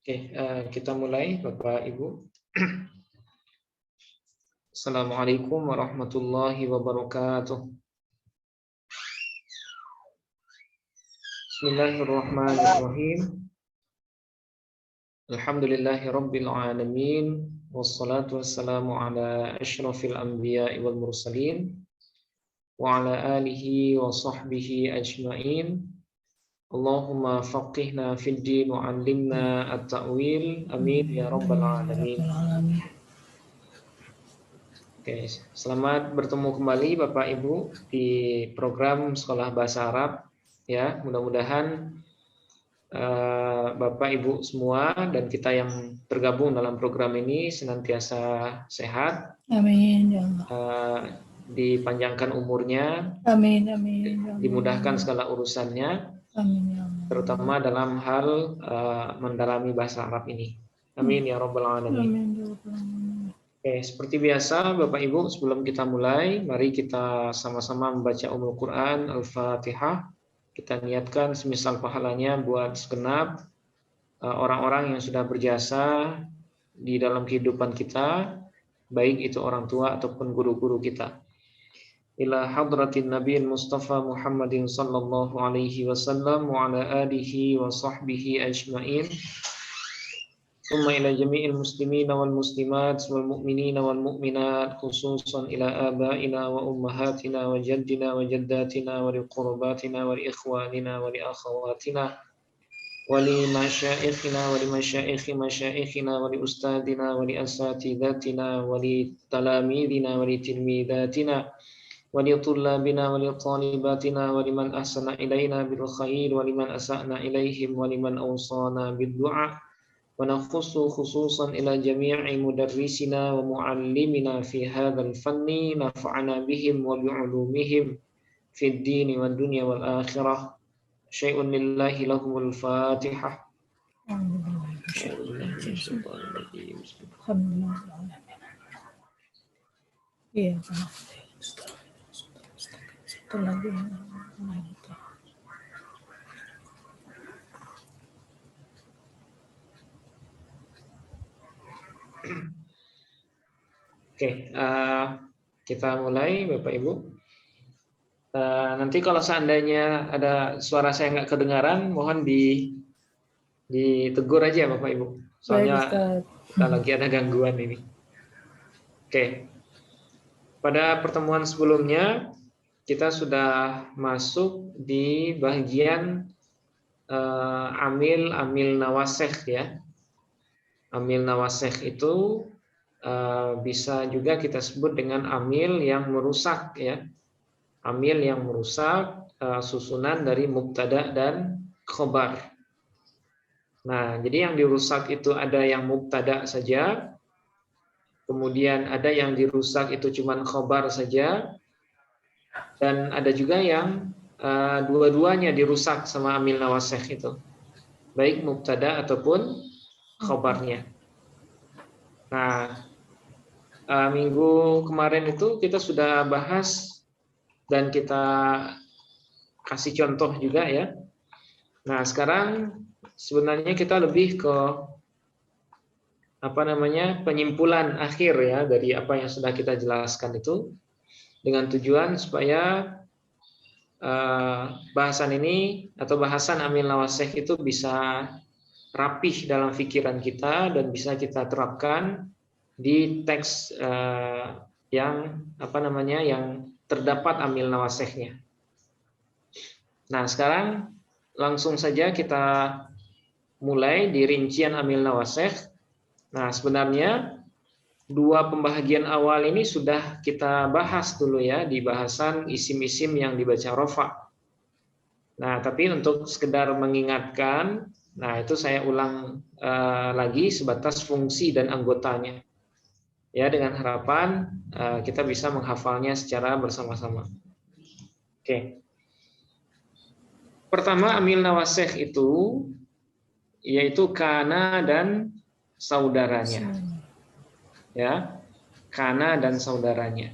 Oke, kita mulai Bapak Ibu. Assalamualaikum warahmatullahi wabarakatuh. Bismillahirrahmanirrahim. Alhamdulillahi rabbil alamin. Wassalatu wassalamu ala asyrafil anbiya'i wal mursalin wa ala alihi wa sahbihi ajma'in. Allahumma faqihna fid din wa 'allimna at-ta'wil. Amin ya rabbal alamin. Oke, selamat bertemu kembali Bapak Ibu di program Sekolah Bahasa Arab. Ya, mudah-mudahan Bapak Ibu semua dan kita yang tergabung dalam program ini senantiasa sehat. Amin ya Allah. Dipanjangkan umurnya. Amin amin. Dimudahkan segala urusannya. Amin ya Allah. Terutama dalam hal mendalami bahasa Arab ini. Amin ya rabbal alamin. Amin ya Rabbal alamin. Oke, seperti biasa Bapak Ibu, sebelum kita mulai, mari kita sama-sama membaca Ummul Quran Al-Fatihah. Kita niatkan semisal pahalanya buat segenap orang-orang yang sudah berjasa di dalam kehidupan kita, baik itu orang tua ataupun guru-guru kita. Ila hadratin Nabiyyil Mustafa Muhammadin sallallahu alaihi wasallam wa ala alihi wa sahbihi ajma'in. ثم إلى جميع المسلمين والمسلمات والمؤمنين والمؤمنات خصوصا إلى آبائنا وأمهاتنا وجدنا وجداتنا ولقرباتنا ولإخواننا ولأخواتنا ولمشائخنا ولمشائخ مشائخنا ولأستاذنا ولأساتذتنا ولتلاميذنا ولتلميذاتنا ولطلابنا ولطالباتنا ولمن أحسن إلينا بالخير ولمن أسأنا إليهم ولمن أوصانا بالدعاء ونخص خصوصا إلى جميع مدرسنا ومعلمنا في هذا الفن نفعنا بهم وبعلومهم في الدين والدنيا والآخرة شيء لله لهم الفاتحة. Oke, kita mulai Bapak Ibu. Nanti kalau seandainya ada suara saya nggak kedengaran, mohon ditegur aja Bapak Ibu. Soalnya kita lagi ada gangguan ini. Oke, pada pertemuan sebelumnya kita sudah masuk di bagian amil nawasikh ya. Amil nawasikh itu bisa juga kita sebut dengan amil yang merusak ya. Amil yang merusak susunan dari mubtada dan khobar. Nah, jadi yang dirusak itu ada yang mubtada saja, kemudian ada yang dirusak itu cuman khobar saja, dan ada juga yang dua-duanya dirusak sama amil nawasikh itu, baik mubtada ataupun khobarnya. Nah, minggu kemarin itu kita sudah bahas dan kita kasih contoh juga ya. Nah, sekarang sebenarnya kita lebih ke penyimpulan akhir ya dari apa yang sudah kita jelaskan itu, dengan tujuan supaya bahasan ini atau bahasan amil nawasikh itu bisa rapih dalam pikiran kita dan bisa kita terapkan di teks yang terdapat amil nawasikhnya. Nah, sekarang langsung saja kita mulai di rincian amil nawasikh. Nah, sebenarnya dua pembahagian awal ini sudah kita bahas dulu ya di bahasan isim-isim yang dibaca rofa. Nah, tapi untuk sekedar mengingatkan, nah itu saya ulang lagi sebatas fungsi dan anggotanya. Ya, dengan harapan kita bisa menghafalnya secara bersama-sama. Oke. Pertama, amil nawasikh itu yaitu kana dan saudaranya. Ya, kana dan saudaranya.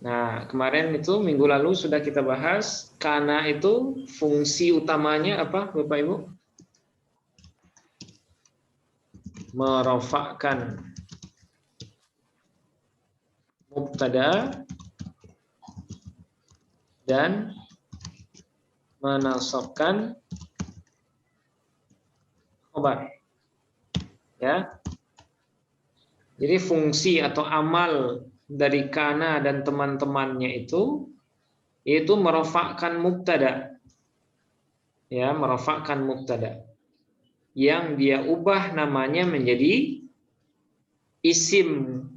Nah, kemarin itu minggu lalu sudah kita bahas, kana itu fungsi utamanya apa, Bapak Ibu? merofakkan mubtada dan menasabkan khabar. Ya. Jadi fungsi atau amal dari kana dan teman-temannya itu yaitu merofakkan mubtada. Ya, merofakkan mubtada. Yang dia ubah namanya menjadi isim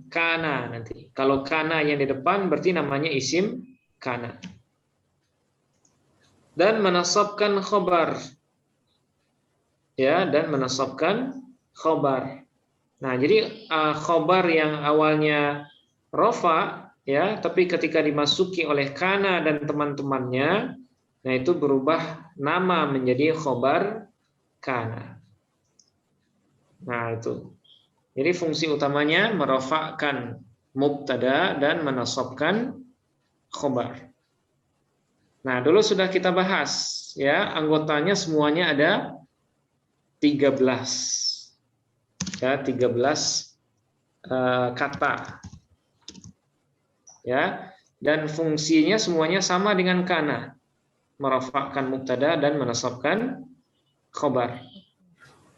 kana nanti. Kalau kana yang di depan berarti namanya isim kana. Dan menasabkan khabar. Ya, dan menasabkan khabar. Nah, jadi khobar yang awalnya rofa, ya, tapi ketika dimasuki oleh kana dan teman-temannya, nah itu berubah nama menjadi khobar kana. Nah itu. Jadi fungsi utamanya merofakkan mubtada dan menasabkan khobar. Nah, dulu sudah kita bahas, ya, anggotanya semuanya ada 13. Ya, 13 kata. Ya, dan fungsinya semuanya sama dengan kana. Merofakkan mubtada dan menasabkan khobar.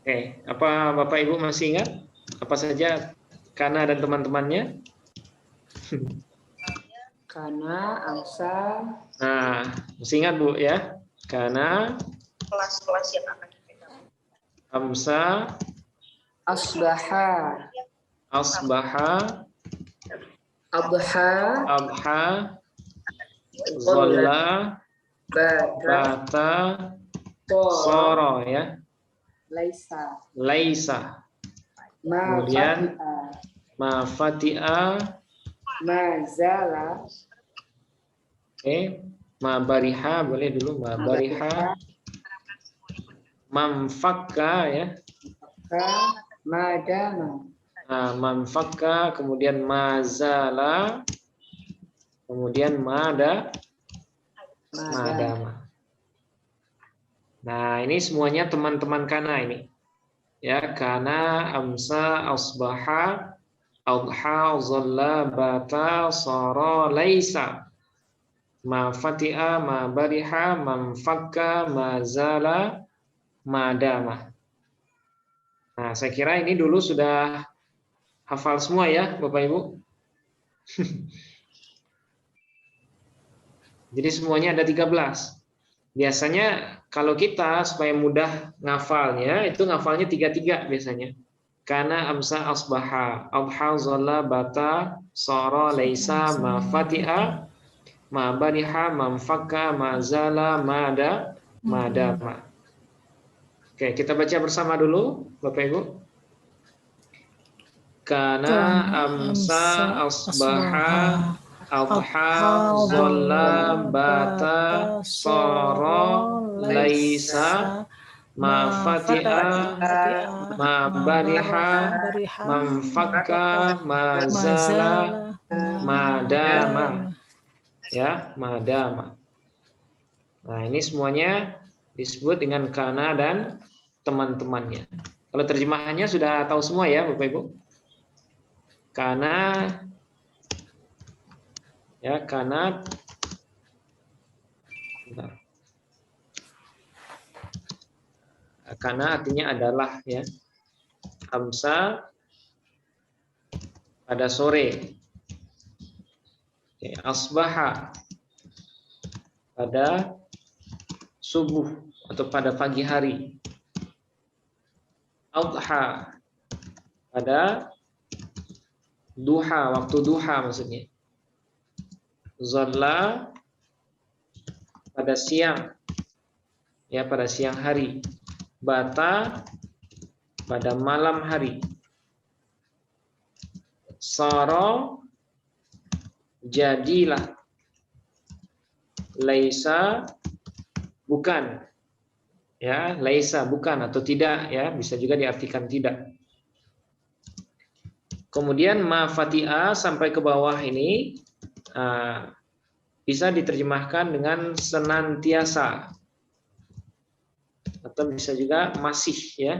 Oke, apa Bapak Ibu masih ingat? Apa saja kana dan teman-temannya? Kana, amsa. Nah, masih ingat Bu ya? Kana, kelas-kelas yang akan kita amsa, Asbaha. asbaha, Adha. abha, zolla, Bata. bata, Soro. soro ya, Laisa. laisa. Ma. Kemudian Fatiha. mafati'a, Mazala. oke, mabariha boleh dulu mabariha, mamfakka ya, Ka. Madama. nah, mamfakka, kemudian mazala, kemudian madama. Nah ini semuanya teman-teman kana ini, ya, kana, amsa, asbaha, adha, zalla, bata, sara, laisa. Ma fati'a, ma bariha, mamfakka, mazala, madama. Nah, saya kira ini dulu sudah hafal semua ya, Bapak Ibu. Jadi semuanya ada 13. Biasanya kalau kita supaya mudah ngafalnya, itu ngafalnya 33 biasanya. Kana, amsa, asbaha, adha, zalla, bata, sara, laisa, ma fati'a, ma bariha, mamfakka, mazala, madama. Oke, kita baca bersama dulu, Bapak Ibu. Kana, amsa, asbaha, adha, zalla, bata, sara, laisa, ma fati'a, ma bariha, mamfakka, mazala, madama. Ya, madama. Nah, ini semuanya disebut dengan kana dan teman-temannya. Kalau terjemahannya sudah tahu semua ya, Bapak Ibu. Kana, ya, kana. Bentar. Kana artinya adalah, ya. Amsa pada sore. Oke, asbaha pada subuh atau pada pagi hari. Adha pada duha, waktu duha maksudnya. Zalla pada siang, ya, pada siang hari. Bata pada malam hari. Sara jadilah. Laisa bukan, ya, laisa bukan atau tidak, ya, bisa juga diartikan tidak. Kemudian ma fati'a sampai ke bawah ini bisa diterjemahkan dengan senantiasa atau bisa juga masih, ya.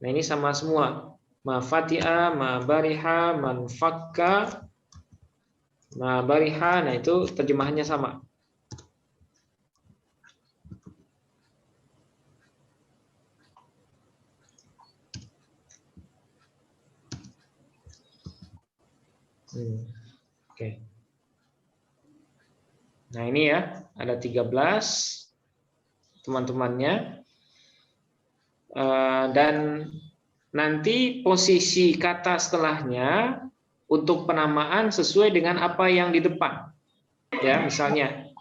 Nah ini sama semua. ma fati'a, ma bariha, man fakka, ma bariha. Nah, itu terjemahannya sama. Oke. Nah, ini ya, ada 13 teman-temannya. Dan nanti posisi kata setelahnya untuk penamaan sesuai dengan apa yang di depan. Ya, misalnya.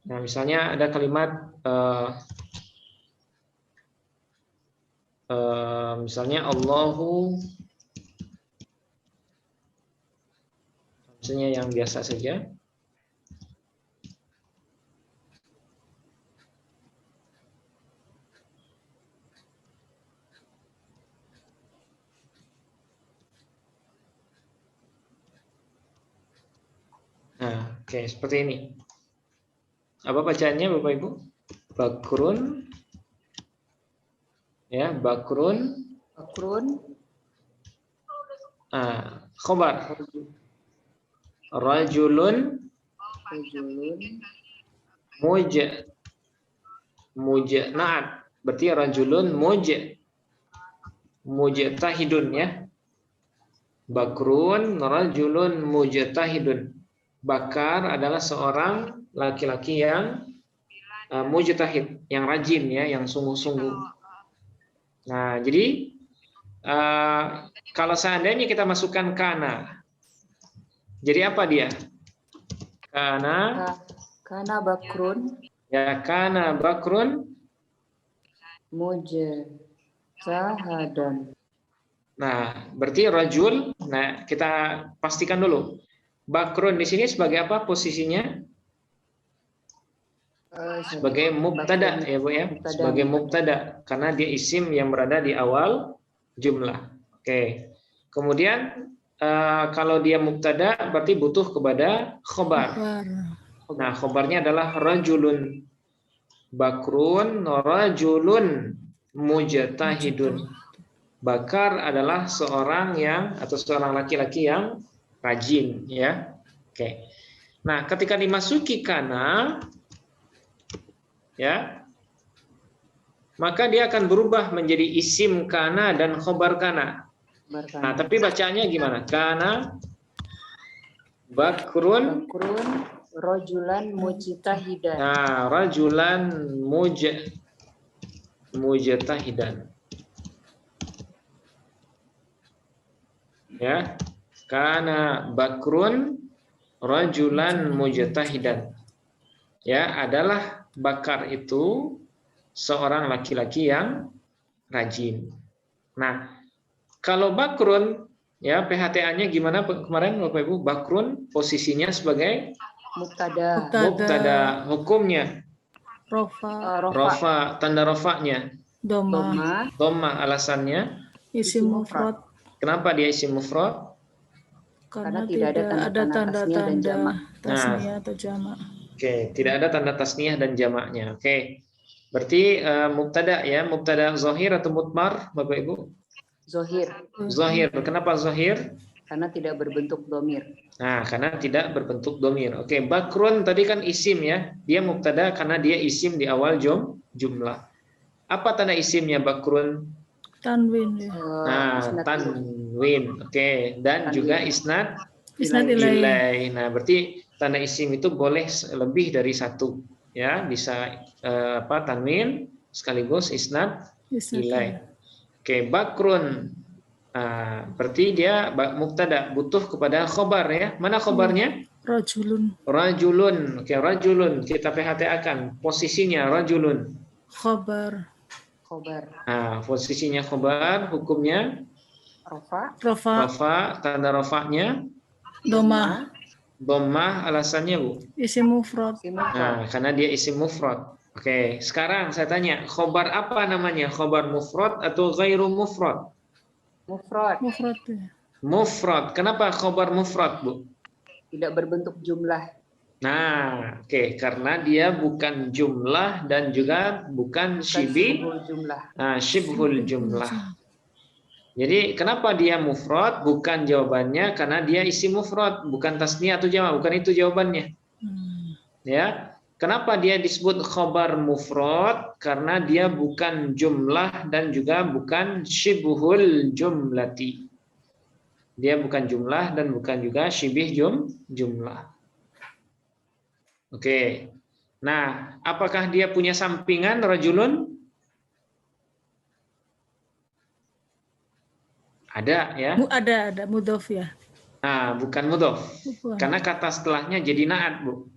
Nah, misalnya ada kalimat misalnya Allahu, misalnya yang biasa saja. Nah, oke, seperti ini. Apa bacaannya Bapak Ibu? Bakrun. Ya, bakrun. Bakrun. Khobar. Rajulun. Rajulun. Mujna'at. Berarti rajulun mujtahidun ya. Bakrun rajulun mujtahidun. Bakar adalah seorang laki-laki yang mujtahid, yang rajin ya, yang sungguh-sungguh. Nah, jadi kalau seandainya kita masukkan kana, jadi apa dia? Kana bakrun. Ya, kana bakrun mujtahadan. Nah, berarti rajul. Nah, kita pastikan dulu. Bakrun di sini sebagai apa posisinya? Sebagai mubtada ya Bu ya. Sebagai mubtada karena dia isim yang berada di awal jumlah. Oke. Kemudian kalau dia mubtada berarti butuh kepada khobar. Nah, khobarnya adalah rajulun. Bakrun rajulun mujtahidun. Bakar adalah seorang yang atau seorang laki-laki yang rajin ya. Oke. Nah, ketika dimasuki kana ya, maka dia akan berubah menjadi isim kana dan khobar kana. Nah, tapi bacaannya gimana? Kana bakrun rajulan mujtahidan. Nah, rajulan mujtahidan. Ya. Kana bakrun rajulan mujtahidan. Ya, adalah bakar itu seorang laki-laki yang rajin. Nah, kalau bakrun ya PHTA-nya gimana kemarin Bapak Ibu? Bakrun posisinya sebagai mubtada. Hukumnya rofa, tanda rofanya Doma. Alasannya Isim mufrad. Kenapa dia isim mufrad? Karena tidak ada tanda-tanda tasniyah atau jamak. Oke, tidak ada tanda tasniyah dan jamaknya. Oke. Berarti mubtada ya, mubtada zahir atau mudmar Bapak Ibu? Zahir. Kenapa zahir? Karena tidak berbentuk domir. Nah, karena tidak berbentuk domir. Oke, bakrun tadi kan isim ya. Dia mubtada karena dia isim di awal jumlah. Apa tanda isimnya bakrun? Tanwin ya. Nah, tanwin. Oke, dan juga isnad ilai. Nah, berarti tanda isim itu boleh lebih dari satu ya, bisa tanwin sekaligus isnad ilai. Oke, bakrun. Nah, berarti dia mubtada butuh kepada khobar ya. Mana khobarnya? Rajulun. Oke, rajulun kita PHTA-kan posisinya rajulun. Khobar. Nah, posisinya khobar, hukumnya rofa, tanda rofanya Domah. Alasannya Bu? Isim mufrad. Nah, karena dia isim mufrad. Oke, sekarang saya tanya, khobar apa namanya? Khobar mufrad atau ghairu mufrad? Mufrad. Kenapa khobar mufrad Bu? Tidak berbentuk jumlah. Nah, oke, karena dia bukan jumlah dan juga bukan syibhul jumlah. Nah, syibhul jumlah. Jadi kenapa dia mufrad? Bukan jawabannya karena dia isim mufrad, bukan tasniyah atau jamak, bukan itu jawabannya. Ya. Kenapa dia disebut khobar mufrad? Karena dia bukan jumlah dan juga bukan syibhul jumlati. Dia bukan jumlah dan bukan juga syibih jumlah. Oke. Nah, apakah dia punya sampingan rajulun? Ada ya. Ada mudhof ya. Nah, bukan mudhof. Karena kata setelahnya jadi naat, Bu.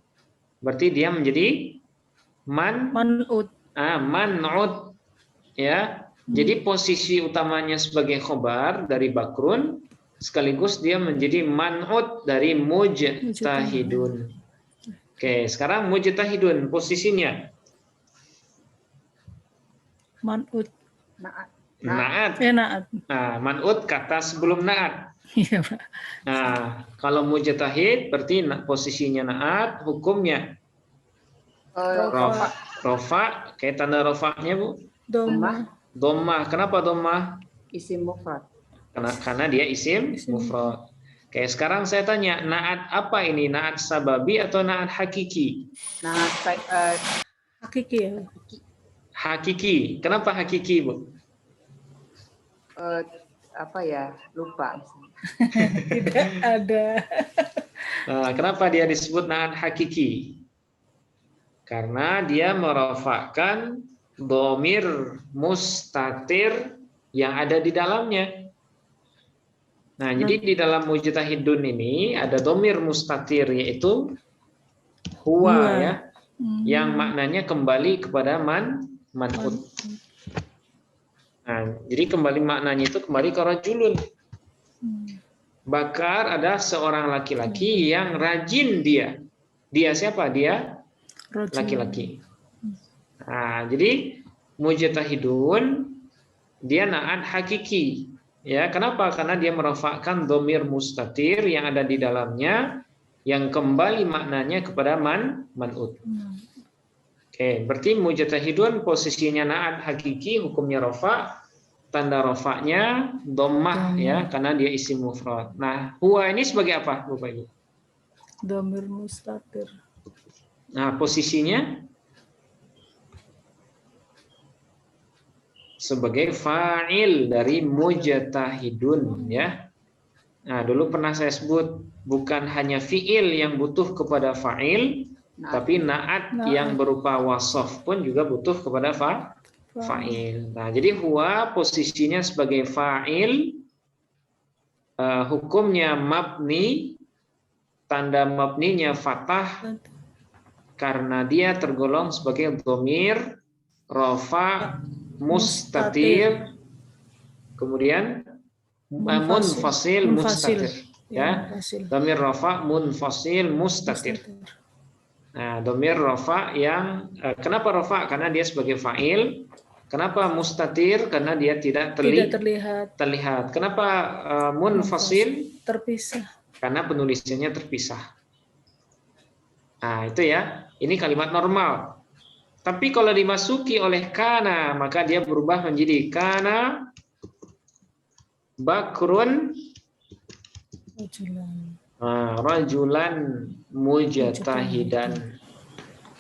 Berarti dia menjadi man'ud. Man'ud ya. Jadi posisi utamanya sebagai khobar dari bakrun sekaligus dia menjadi man'ud dari mujtahidun. Oke, sekarang mujtahidun posisinya man'ud. Naat. Naat. Nah, man'ud kata sebelum naat. Iya, Pak. Nah, kalau mujtahid berarti posisinya naat, hukumnya rofa. Kayak tanda rofanya, Bu. Dhammah. Kenapa dhammah? Isim mufrad. Karena dia isim mufrad. Oke, sekarang saya tanya, naat apa ini? Naat sababi atau naat hakiki? Naat hakiki ya. Hakiki. Kenapa hakiki, Bu? Apa ya? Lupa. Tidak ada. Nah, kenapa dia disebut naat hakiki? Karena dia merofakkan dhamir mustatir yang ada di dalamnya. Nah, jadi di dalam mujtahidun ini ada dhamir mustatir yaitu huwa ya, yang maknanya kembali kepada man'ud. Nah, jadi kembali maknanya itu kembali ke rajulun. Bakar ada seorang laki-laki yang rajin dia. Dia siapa? Dia laki-laki. Nah, jadi mujtahidun dia naat hakiki. Ya, kenapa? Karena dia merofakkan dhamir mustatir yang ada di dalamnya yang kembali maknanya kepada man'ud. Oke, berarti mujtahidun posisinya naat hakiki, hukumnya rofa, tanda rofaknya dhammah ya, karena dia isim mufrad. Nah, huwa ini sebagai apa, Bapak Ibu? Dhamir mustatir. Nah, posisinya sebagai fa'il dari mujtahidun ya. Nah, dulu pernah saya sebut bukan hanya fi'il yang butuh kepada fa'il, tapi naat yang berupa wasaf pun juga butuh kepada fa'il. Nah, jadi huwa posisinya sebagai fa'il, hukumnya mabni, tanda mabninya fathah karena dia tergolong sebagai dhamir rafa mustatir, kemudian munfasil mustatir ya. Dhamir rafa munfasil mustatir. Nah, dhamir rafa yang kenapa rafa? Karena dia sebagai fa'il. Kenapa mustatir? Karena dia tidak terlihat. Kenapa munfasil? Terpisah. Karena penulisannya terpisah. Nah, itu ya. Ini kalimat normal. Tapi kalau dimasuki oleh kana, maka dia berubah menjadi kana bakrun rajulan mujtahidan.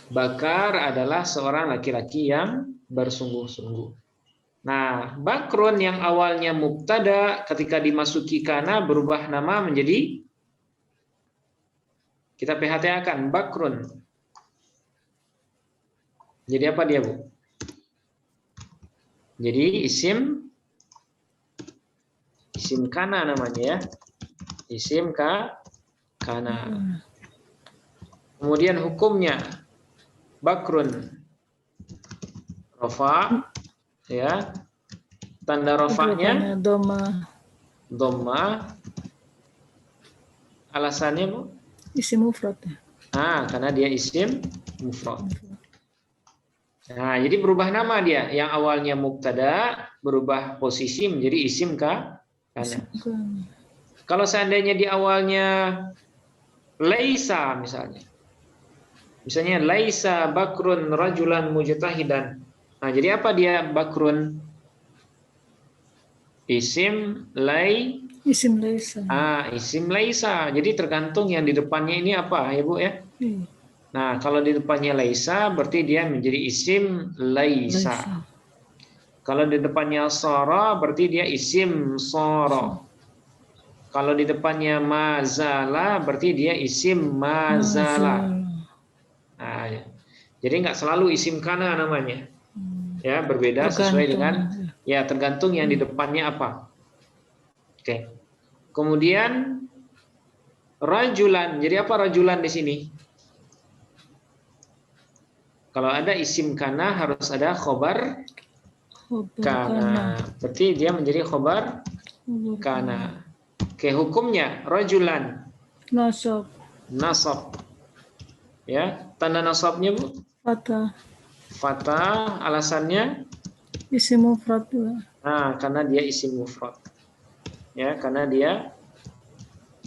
Bakar adalah seorang laki-laki yang bersungguh-sungguh. Nah, bakrun yang awalnya mubtada ketika dimasuki kana berubah nama menjadi, kita PHT-akan bakrun. Jadi apa dia, Bu? Jadi isim kana namanya ya. Isim kana. Kemudian hukumnya bakrun rofa ya. Tanda rofanya dhamma. Alasannya, Bu? Isim mufrad. Karena dia isim mufrad. Nah, jadi berubah nama dia. Yang awalnya mubtada berubah posisi menjadi isim kana. Kalau seandainya di awalnya laisa misalnya. Misalnya laisa bakrun rajulan mujtahidan. Nah, jadi apa dia bakrun? Isim Isim laisa. isim laisa. Jadi tergantung yang di depannya ini apa ya Bu ya. Nah, kalau di depannya laisa berarti dia menjadi isim laisa. Kalau di depannya sara berarti dia isim sara. Kalau di depannya mazala berarti dia isim mazala. Nah, jadi nggak selalu isim kana namanya. Ya, berbeda sesuai dengan tergantung yang di depannya apa. Oke. Kemudian rajulan. Jadi apa rajulan di sini? Kalau ada isim kana harus ada khobar kana. Berarti dia menjadi khobar kana. Oke, hukumnya rajulan. Nasab. Ya, tanda nasabnya Bu? Fatah. Alasannya? Isim mufrad. Karena dia isim mufrad. Ya, karena dia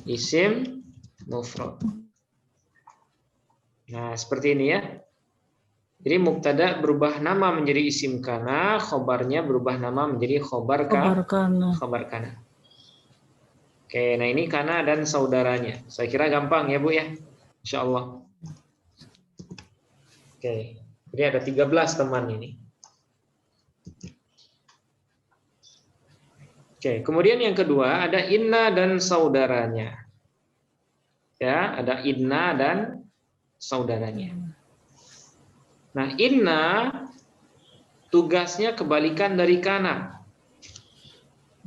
isim mufrad. Nah, seperti ini ya. Jadi mubtada berubah nama menjadi isim kana, khobarnya berubah nama menjadi khobar kana. Oke, nah ini kana dan saudaranya. Saya kira gampang ya Bu ya. Insya Allah. Oke, jadi ada 13 teman ini. Oke, kemudian yang kedua ada inna dan saudaranya. Ya, ada inna dan saudaranya. Nah, inna tugasnya kebalikan dari kana.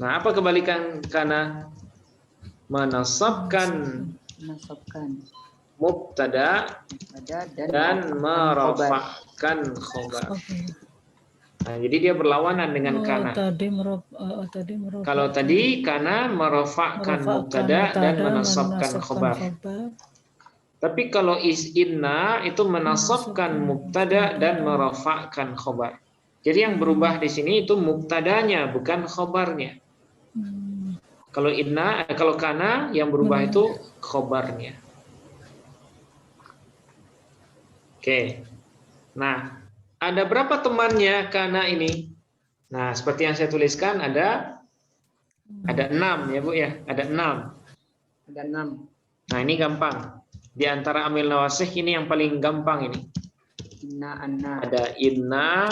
Nah, apa kebalikan kana? Menasabkan mubtada dan merafa'kan khobar. Nah, jadi dia berlawanan dengan kana. Kalau tadi kana merafa'kan mubtada dan menasabkan khobar. Tapi kalau inna itu menasabkan mubtada dan merafa'kan khobar. Jadi yang berubah di sini itu mubtadanya bukan khobarnya. Kalau kana yang berubah itu khobarnya. Oke. Nah, ada berapa temannya kana ini? Nah, seperti yang saya tuliskan ada 6 ya Bu ya, ada 6. Ada 6. Nah, ini gampang. Di antara amil nawasih ini yang paling gampang ini. Inna, anna. Ada inna,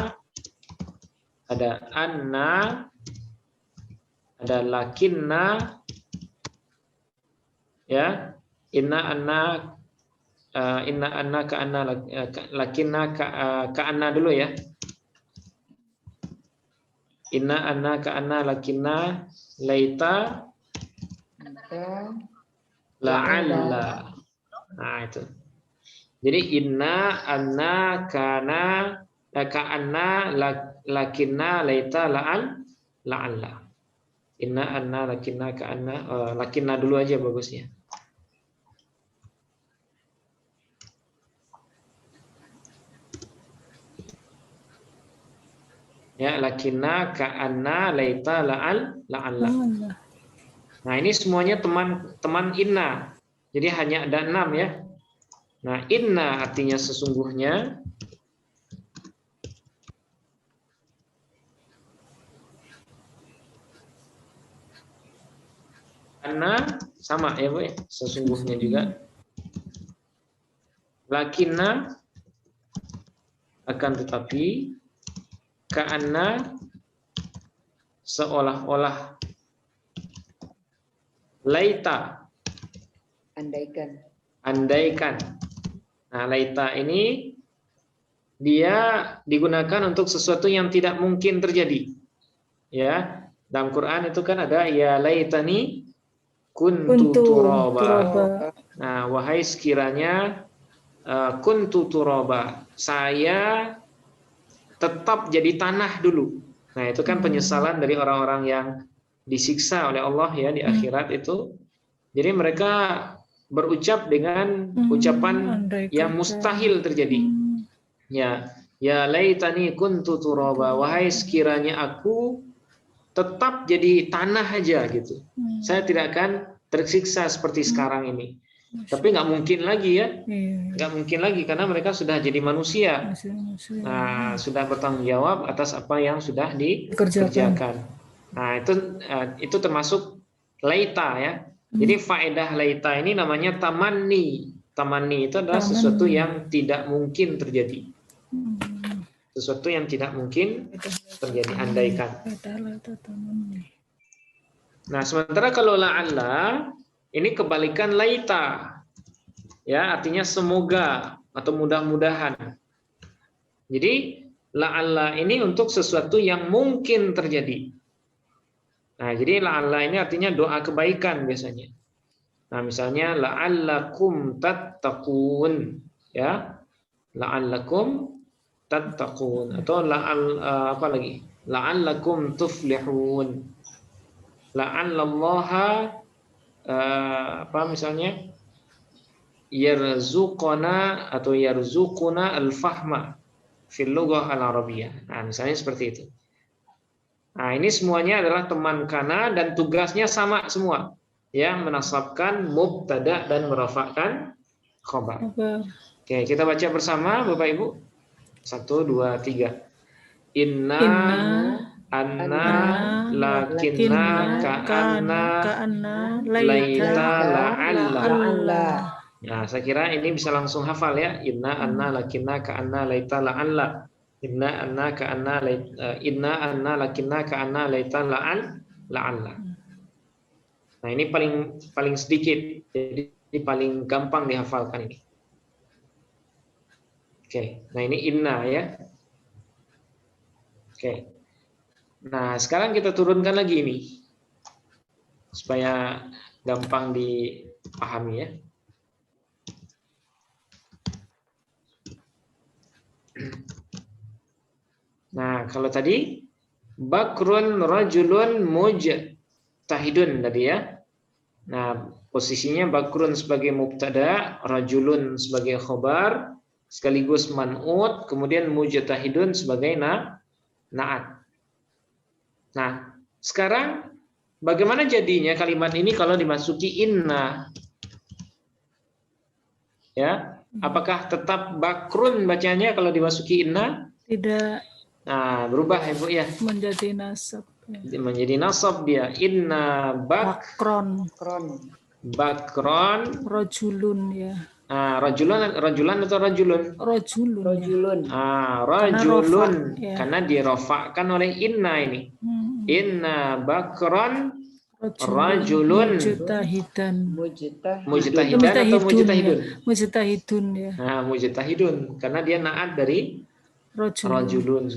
ada anna, ada lakinna, ya, inna anna ka anna, lakinna ka anna dulu ya. Inna anna ka anna lakinna laita la'alla. Nah itu. Jadi inna anna kana ka anna lakinna laita la'alla. Inna anna lakinna ka anna lakinna dulu aja bagusnya. Ya, lakinna ka anna laita la'alla. Nah, ini semuanya teman inna. Jadi hanya ada 6 ya. Nah, inna artinya sesungguhnya. Anna sama ya Bu, sesungguhnya juga. Lakinna akan tetapi, ka'anna seolah-olah, laita andaikan. Nah, laita ini dia digunakan untuk sesuatu yang tidak mungkin terjadi. Ya, dalam Quran itu kan ada ya laitani kuntu turaba. Nah, wahai sekiranya kuntu turaba, saya tetap jadi tanah dulu. Nah, itu kan penyesalan dari orang-orang yang disiksa oleh Allah ya di akhirat itu. Jadi mereka berucap dengan ucapan yang mustahil terjadi. Ya laitani kuntu turaba, wahai sekiranya aku tetap jadi tanah aja gitu. Saya tidak akan tersiksa seperti sekarang ini. Tapi nggak mungkin lagi ya, nggak mungkin lagi karena mereka sudah jadi manusia. Nah, sudah bertanggung jawab atas apa yang sudah dikerjakan. Nah, itu termasuk laita ya. Jadi faedah laita ini namanya tamanni. Tamanni itu adalah sesuatu yang tidak mungkin terjadi. Sesuatu yang tidak mungkin terjadi, andaikan. Nah, sementara kalau la'alla ini kebalikan laita. Ya, artinya semoga atau mudah-mudahan. Jadi la'alla ini untuk sesuatu yang mungkin terjadi. Nah, jadi la'alla ini artinya doa kebaikan biasanya. Nah, misalnya la'allakum tattaqun, ya. La'allakum tattaqun atau apa lagi? La'allakum tuflihun. La'allallaha apa misalnya? Yarzuqana atau yarzuquna al-fahma fil lughah al-arabiyyah. Nah, misalnya seperti itu. Nah, ini semuanya adalah teman kana dan tugasnya sama semua. Ya, menasabkan mubtada dan merafa'kan khabar. Oke, kita baca bersama Bapak Ibu. 1 2 3. Inna anna lakinna ka'anna laita la'alla. Nah, saya kira ini bisa langsung hafal ya. Inna anna lakinna ka'anna laita la'alla. Inna anna lakinna ka'anna laita la'alla. Nah, ini paling sedikit. Jadi paling gampang dihafalkan ini. Oke. Nah, ini inna ya. Oke. Nah, sekarang kita turunkan lagi ini. Supaya gampang dipahami ya. Nah, kalau tadi bakrun rajulun mujtahidun tadi ya. Nah, posisinya bakrun sebagai mubtada, rajulun sebagai khobar, sekaligus man'ut, kemudian mujtahidun sebagai na'at. Nah, sekarang bagaimana jadinya kalimat ini kalau dimasuki inna? Ya, apakah tetap bakrun bacanya kalau dimasuki inna? Tidak. Nah, berubah ya Bu ya. Menjadi nasab. Ya. Menjadi nasab dia. Inna bakron. Bakron. Rajulun ya. Nah, rajulan atau rajulun? Rajulun. Rajulun. Ya. Karena dirofakkan oleh inna ini. Inna bakron rajulun. Mujtahidan atau mujtahidun? Ya. Mujtahidun ya. Nah, mujtahidun karena dia naat dari rajulun.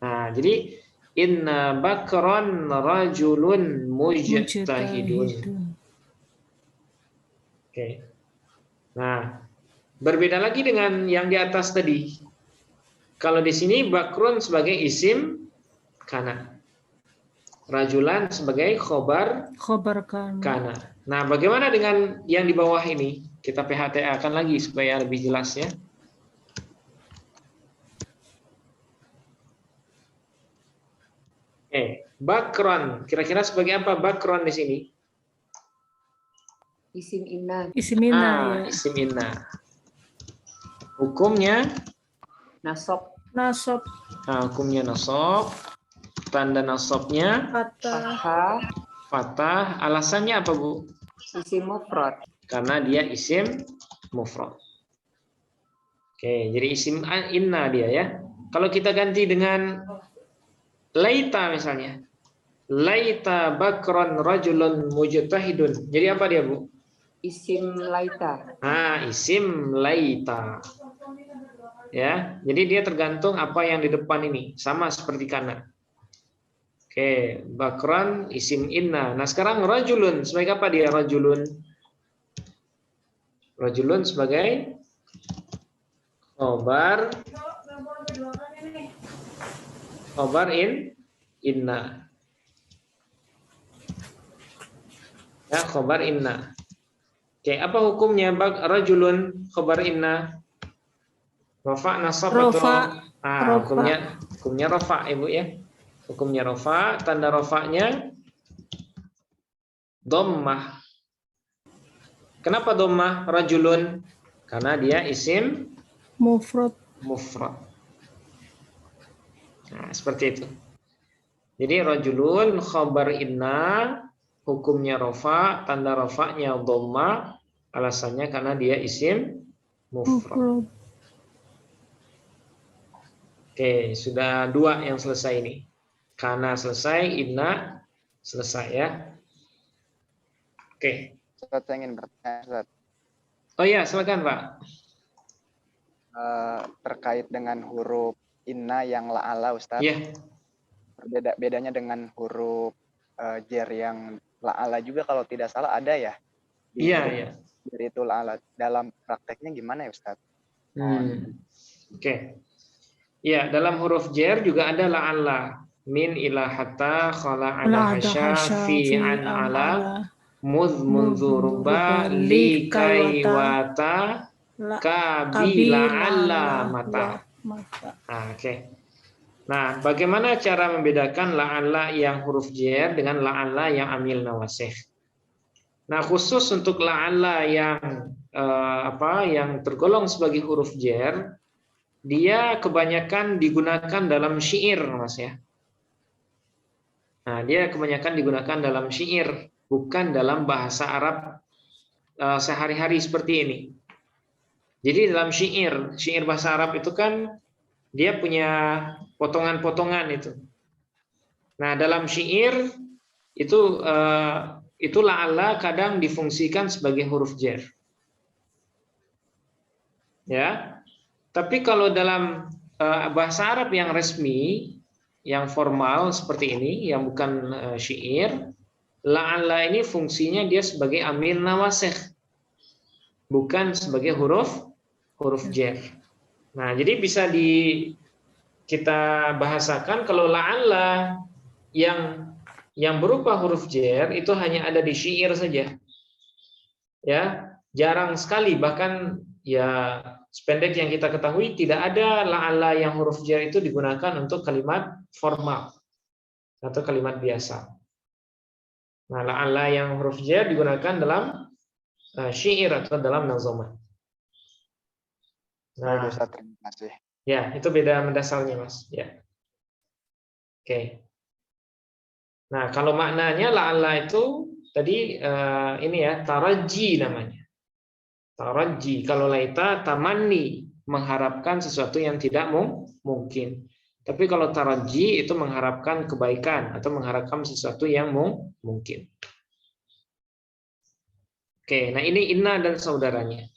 Nah, jadi inna bakron rajulun mujtahidun. Oke. Nah, berbeda lagi dengan yang di atas tadi. Kalau di sini bakrun sebagai isim kana. Rajulan sebagai khobar kana. Nah, bagaimana dengan yang di bawah ini? Kita PHTA kan lagi supaya lebih jelas ya. Bakron. Kira-kira sebagai apa bakron di sini? Isim inna. Isim inna ya. Isim inna. Hukumnya Nasab. Nah, hukumnya nasab. Tanda nasabnya fathah. Alasannya apa, Bu? Isim mufrad. Karena dia isim mufrad. Oke, jadi isim inna dia ya. Kalau kita ganti dengan laita misalnya. Laita bakron rajulun mujtahidun. Jadi apa dia, Bu? Isim laita. Isim laita. Ya, jadi dia tergantung apa yang di depan ini, sama seperti kana. Oke, bakran isim inna. Nah, sekarang rajulun sebagai apa dia rajulun? Rajulun sebagai khobar inna. Ya, khobar inna. Oke, apa hukumnya rajulun khobar inna? Rafa nasab atau hukumnya rafa Ibu ya. Hukumnya rafa, tanda rafanya dhammah. Kenapa dhammah rajulun? Karena dia isim mufrad. Nah, seperti itu. Jadi rajulun khabar inna, hukumnya rofa, tanda rofanya dhamma, alasannya karena dia isim mufrad. Oke, sudah 2 yang selesai ini. Karena selesai, inna selesai ya. Oke. Saya ingin bertanya, Ustaz. Oh ya, silakan Pak. Terkait dengan huruf inna yang la'ala, Ustaz. Iya. Bedanya dengan huruf jer yang la'ala juga kalau tidak salah ada ya? Iya, iya. Jadi itu la'ala. Dalam prakteknya gimana ya, Ustaz? Oke. Ya, dalam huruf jer juga ada la'alla. Min ila hatta khala ala hasya fi an ala munzuruba li kaiwata kabila ala mata. Nah, oke. Nah, bagaimana cara membedakan la'alla yang huruf jer dengan la'alla yang amil nawasih? Nah, khusus untuk la'alla yang yang tergolong sebagai huruf jer, dia kebanyakan digunakan dalam syair, Mas ya. Nah, dia kebanyakan digunakan dalam syair, bukan dalam bahasa Arab sehari-hari seperti ini. Jadi dalam syair bahasa Arab itu kan dia punya potongan-potongan itu. Nah, dalam syair itu la'alla kadang difungsikan sebagai huruf jer. Ya. Tapi kalau dalam bahasa Arab yang resmi, yang formal seperti ini, yang bukan syair, la'alla ini fungsinya dia sebagai amil nawasih, bukan sebagai huruf jer. Nah, jadi bisa kita bahasakan kalau la'alla yang berupa huruf jer itu hanya ada di syair saja. Ya, jarang sekali, bahkan ya sependek yang kita ketahui tidak ada la'alla yang huruf jer itu digunakan untuk kalimat formal atau kalimat biasa. Nah, la'alla yang huruf jer digunakan dalam syair atau dalam nazamah. Nah, terima kasih. Ya, itu beda mendasarnya, Mas. Ya. Oke. Nah, kalau maknanya la'alla itu tadi ini ya, taraji namanya. Taraji, kalau laita tamanni, mengharapkan sesuatu yang tidak mungkin. Tapi kalau taraji itu mengharapkan kebaikan atau mengharapkan sesuatu yang mungkin. Oke, nah ini inna dan saudaranya.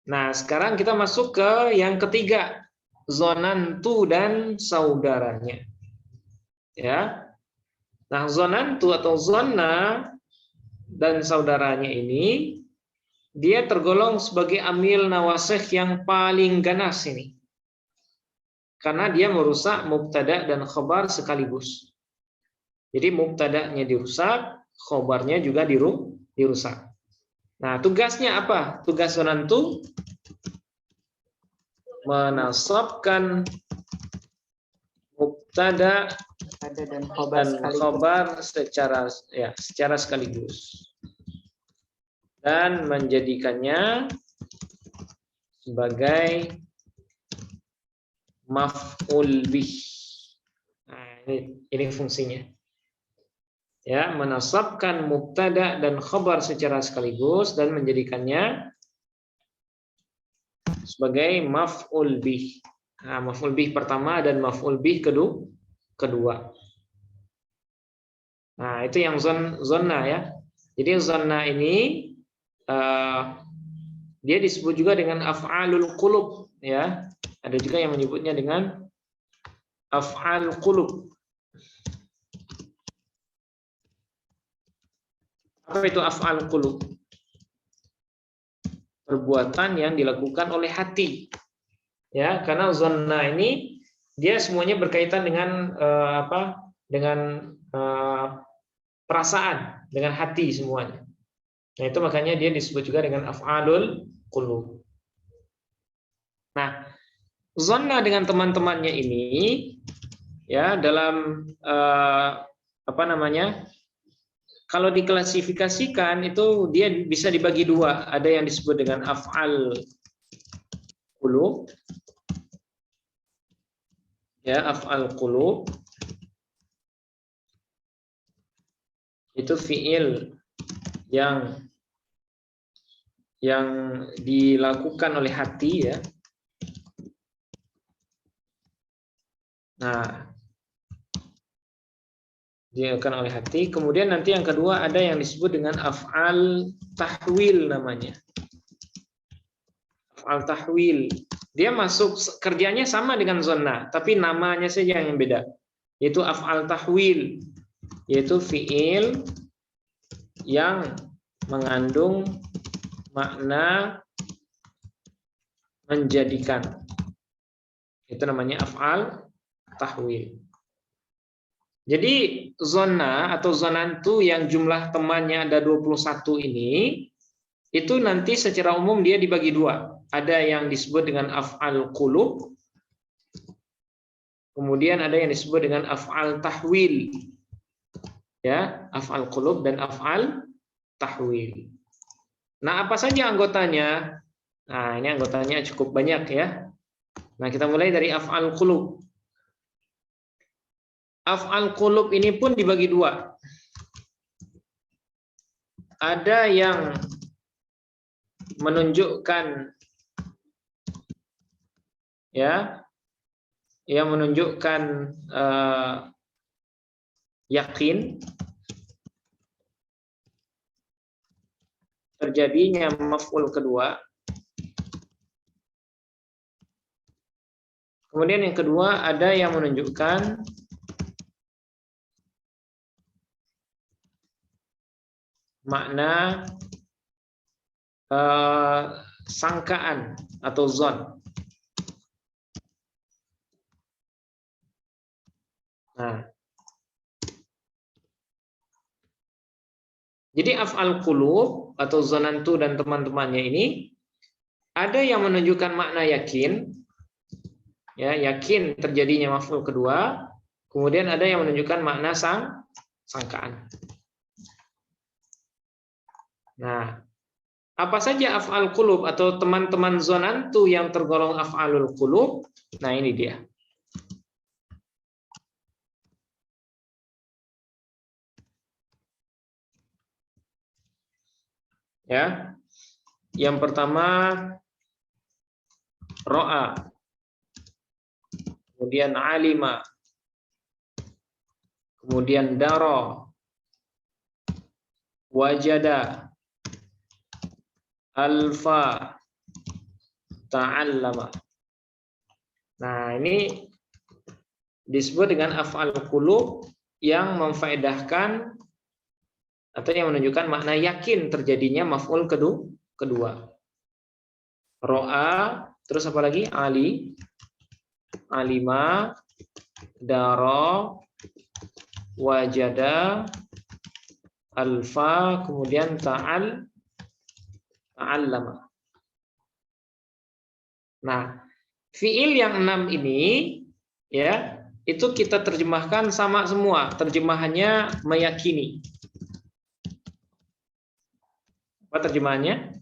Nah, sekarang kita masuk ke yang ketiga, zonantu dan saudaranya. Ya. Nah, zonantu atau zonna dan saudaranya ini dia tergolong sebagai amil nawasih yang paling ganas ini. Karena dia merusak mubtada dan khabar sekaligus. Jadi mubtadanya dirusak, khabarnya juga dirusak. Nah, tugasnya apa? Tugas zonantu menasabkan mubtada dan khabar secara sekaligus. Dan menjadikannya sebagai maf'ul bih. Nah, ini fungsinya. Ya, menasabkan mubtada dan khabar secara sekaligus dan menjadikannya sebagai maf'ul bih. Nah, maf'ul bih pertama dan maf'ul bih kedua. Nah, itu yang zonna ya. Jadi zonna ini dia disebut juga dengan af'alul qulub ya. Ada juga yang menyebutnya dengan af'al qulub. Apa itu af'al qulub? Perbuatan yang dilakukan oleh hati. Ya, karena zonna ini dia semuanya berkaitan dengan Dengan perasaan, dengan hati semuanya. Nah, itu makanya dia disebut juga dengan af'alul qulub. Nah, zonna dengan teman-temannya ini ya dalam kalau diklasifikasikan itu dia bisa dibagi dua. Ada yang disebut dengan af'al qulub. Ya, af'al qulub. itu fiil yang dilakukan oleh hati ya. Nah, dilakukan oleh hati. Kemudian nanti yang kedua ada yang disebut dengan af'al tahwil namanya. Af'al tahwil. Dia masuk kerjanya sama dengan zonna, tapi namanya saja yang beda. Yaitu af'al tahwil, yaitu fiil yang mengandung makna menjadikan. Itu namanya af'al tahwil. Jadi zona atau zonantu yang jumlah temannya ada 21 ini, itu nanti secara umum dia dibagi dua. Ada yang disebut dengan af'al qulub, kemudian ada yang disebut dengan af'al tahwil. Ya, af'al qulub dan af'al tahwil. Nah, apa saja anggotanya? Nah, ini anggotanya cukup banyak ya. Nah, kita mulai dari af'al qulub. Af'al qulub ini pun dibagi dua. Ada yang menunjukkan ya, yang menunjukkan yakin terjadinya maf'ul kedua. Kemudian yang kedua ada yang menunjukkan makna sangkaan atau zon. Nah, jadi af'al qulub atau zonantu dan teman-temannya ini ada yang menunjukkan makna yakin, ya, yakin terjadinya maf'ul kedua. Kemudian ada yang menunjukkan makna sangkaan. Nah, apa saja af'al qulub atau teman-teman zonantu yang tergolong af'alul qulub? Nah, ini dia. Ya. Yang pertama ro'a. Kemudian alima. Kemudian dara. Wajada. Alfa, ta'allama. Nah, ini disebut dengan af'al qulub yang memfaedahkan atau yang menunjukkan makna yakin terjadinya maf'ul kedua. Ro'a, terus apa lagi? Ali, alima, dara, wajada, alfa, kemudian ta'allama. Nah, fiil yang 6 ini ya, itu kita terjemahkan sama semua. Terjemahannya meyakini. Apa terjemahannya?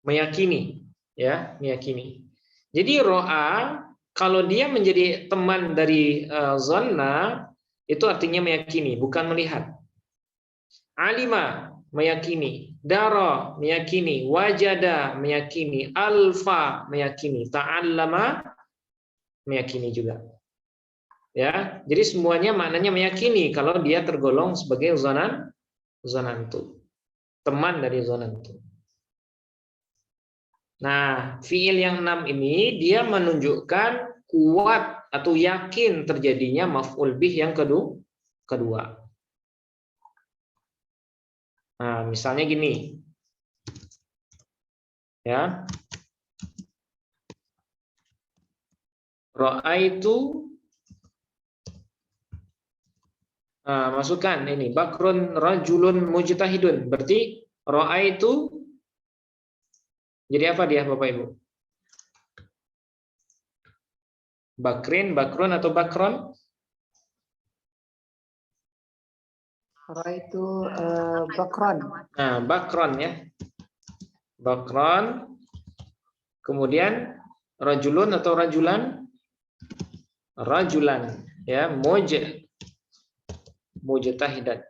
Meyakini, ya, meyakini. Jadi ro'a kalau dia menjadi teman dari zonna itu artinya meyakini, bukan melihat. Alima meyakini, dara meyakini, wajada meyakini, alfa meyakini, ta'allama meyakini juga. Ya, jadi semuanya maknanya meyakini kalau dia tergolong sebagai zonantu, teman dari zonantu. Nah, fiil yang 6 ini dia menunjukkan kuat atau yakin terjadinya maf'ul bih yang kedua. Nah, misalnya gini. Ya. Ra'aitu, masukkan ini bakrun rajulun mujtahidun. Berarti ra'aitu jadi apa dia Bapak Ibu? Bakrin, bakrun atau bakron? Ra'aitu bakron. Nah, bakron ya. Bakron. Kemudian rajulun atau rajulan? Rajulan ya, mujtahidan.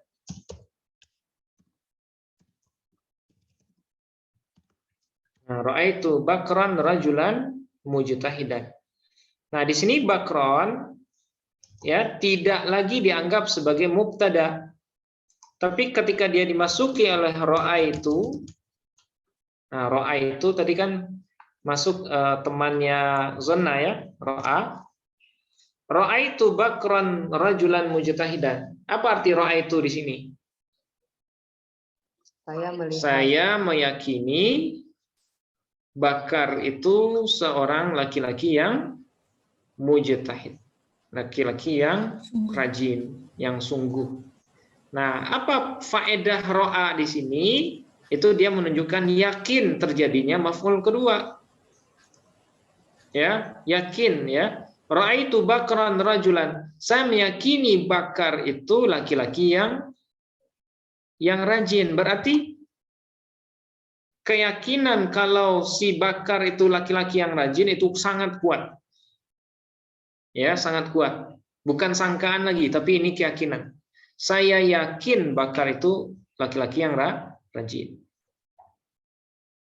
Nah, ra'aitu bakran rajulan mujtahidan. Nah, di sini bakron ya tidak lagi dianggap sebagai mubtada. Tapi ketika dia dimasuki oleh ra'aitu, nah ra'aitu tadi kan masuk temannya zonna ya, ra'aitu bakran rajulan mujtahidan. Apa arti ra'aitu di sini? Saya meyakini Bakar itu seorang laki-laki yang mujtahid, laki-laki yang rajin, yang sungguh. Nah, apa faedah ro'a di sini? Itu dia menunjukkan yakin terjadinya maf'ul kedua. Ya, yakin ya. Ra'aitu bakran rajulan. Saya meyakini Bakar itu laki-laki yang rajin. Berarti keyakinan kalau si Bakar itu laki-laki yang rajin itu sangat kuat. Ya, sangat kuat. Bukan sangkaan lagi, tapi ini keyakinan. Saya yakin Bakar itu laki-laki yang rajin.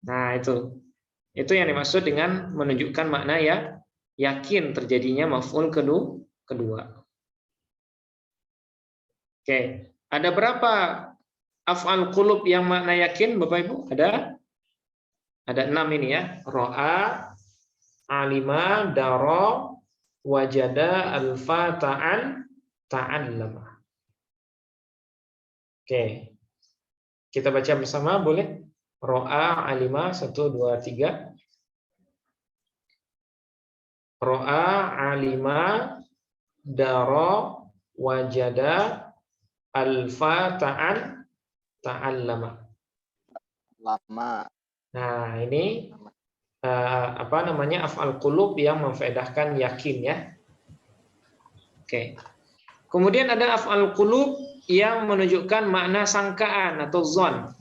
Nah, itu yang dimaksud dengan menunjukkan makna ya yakin terjadinya maf'ul kedua. Oke, ada berapa af'al qulub yang makna yakin, Bapak Ibu? Ada 6 ini ya. Ro'a, alima, dara, wajada, alfa, ta'allama. Oke. Kita baca bersama boleh? Ro'a, alima, 1, 2, 3. Ro'a, alima, dara, wajada, alfa, ta'allama. Lama. Nah, ini apa namanya af'al qulub yang memfaedahkan yakin ya. Oke. Kemudian ada af'al qulub yang menunjukkan makna sangkaan atau zon.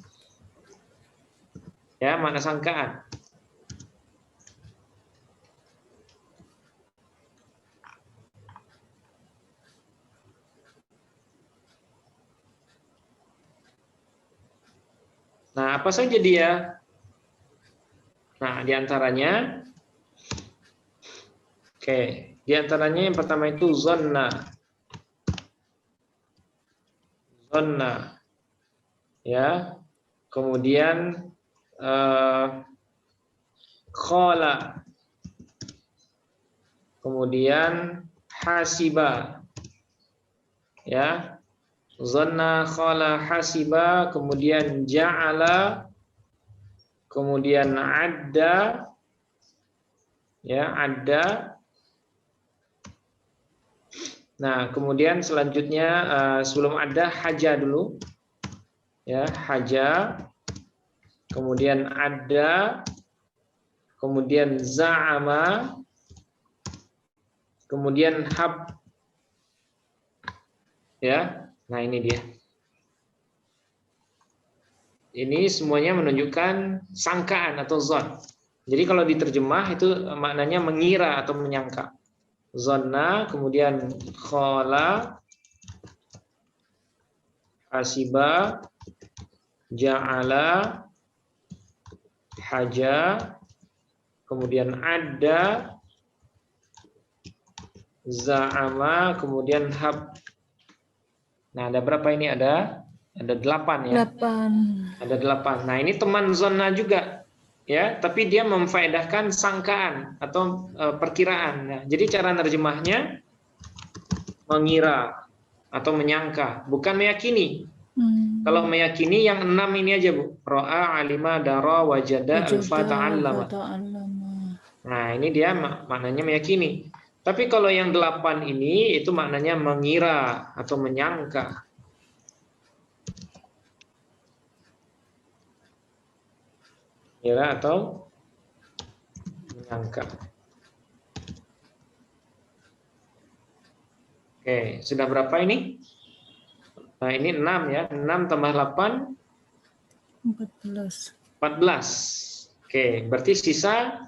Ya, makna sangkaan. Nah, apa saja dia? Nah, diantaranya, diantaranya yang pertama itu zonna, ya. Kemudian qala, kemudian hasiba, ya. Zonna, qala, hasiba, kemudian ja'ala, kemudian adda, ya, adda. Nah, kemudian selanjutnya sebelum ada haja dulu, ya, haja, kemudian adda, kemudian za'ama, kemudian hab, ya. Nah, ini dia. Ini semuanya menunjukkan sangkaan atau zon. Jadi kalau diterjemah itu maknanya mengira atau menyangka. Zonna, kemudian khala, hasiba, ja'ala, haja, kemudian adda, za'ama, kemudian hab. Nah, ada berapa ini? Ada 8 ya. 8. Ada 8. Nah, ini teman zonna juga. Ya, tapi dia memfaedahkan sangkaan atau perkiraan. Nah, jadi cara nerjemahnya mengira atau menyangka, bukan meyakini. Kalau meyakini yang 6 ini aja, Bu. Ro'a, alima, dara, wajada, alfa, ta'allama. Nah, ini dia maknanya meyakini. Tapi kalau yang 8 ini itu maknanya mengira atau menyangka. Mengira atau menyangka. Oke, sudah berapa ini? Nah, ini 6 ya. 6 tambah 8? 14. 14. Oke, berarti sisa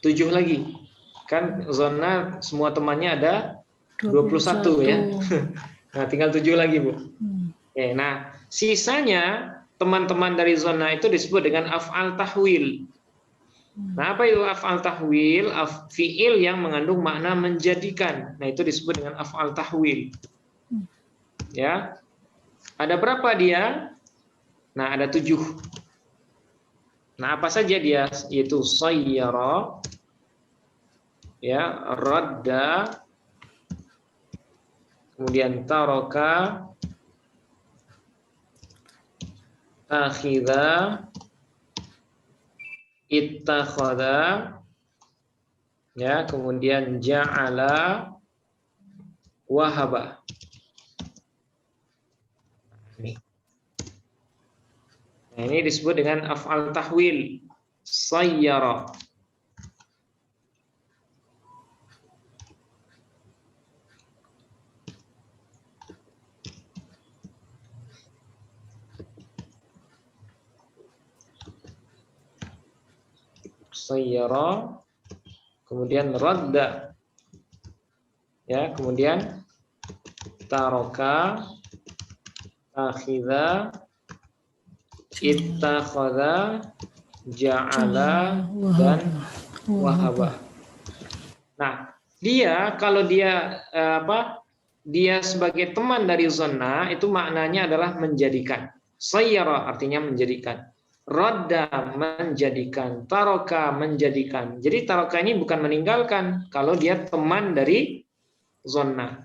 7 lagi. Kan zona semua temannya ada 21 ya. Nah, tinggal 7 lagi, Bu. Oke, nah, sisanya teman-teman dari zona itu disebut dengan af'al tahwil. Nah, apa itu af'al tahwil? Fi'il yang mengandung makna menjadikan. Nah, itu disebut dengan af'al tahwil. Ya. Ada berapa dia? Nah, ada 7. Nah, apa saja dia? Yaitu sayyara, ya, radda, kemudian taraka, akhidha, ittakhadha, ya, kemudian ja'ala, wahaba. Nah, ini disebut dengan af'al tahwil. Sayyara. Sayyara, kemudian radda, ya, kemudian taraka, akhidha, ittakhadha, ja'ala, dan wahaba. Nah, dia kalau dia dia sebagai teman dari zona itu maknanya adalah menjadikan. Sayyara artinya menjadikan. Radda menjadikan, taraka menjadikan. Jadi taraka ini bukan meninggalkan kalau dia teman dari zona.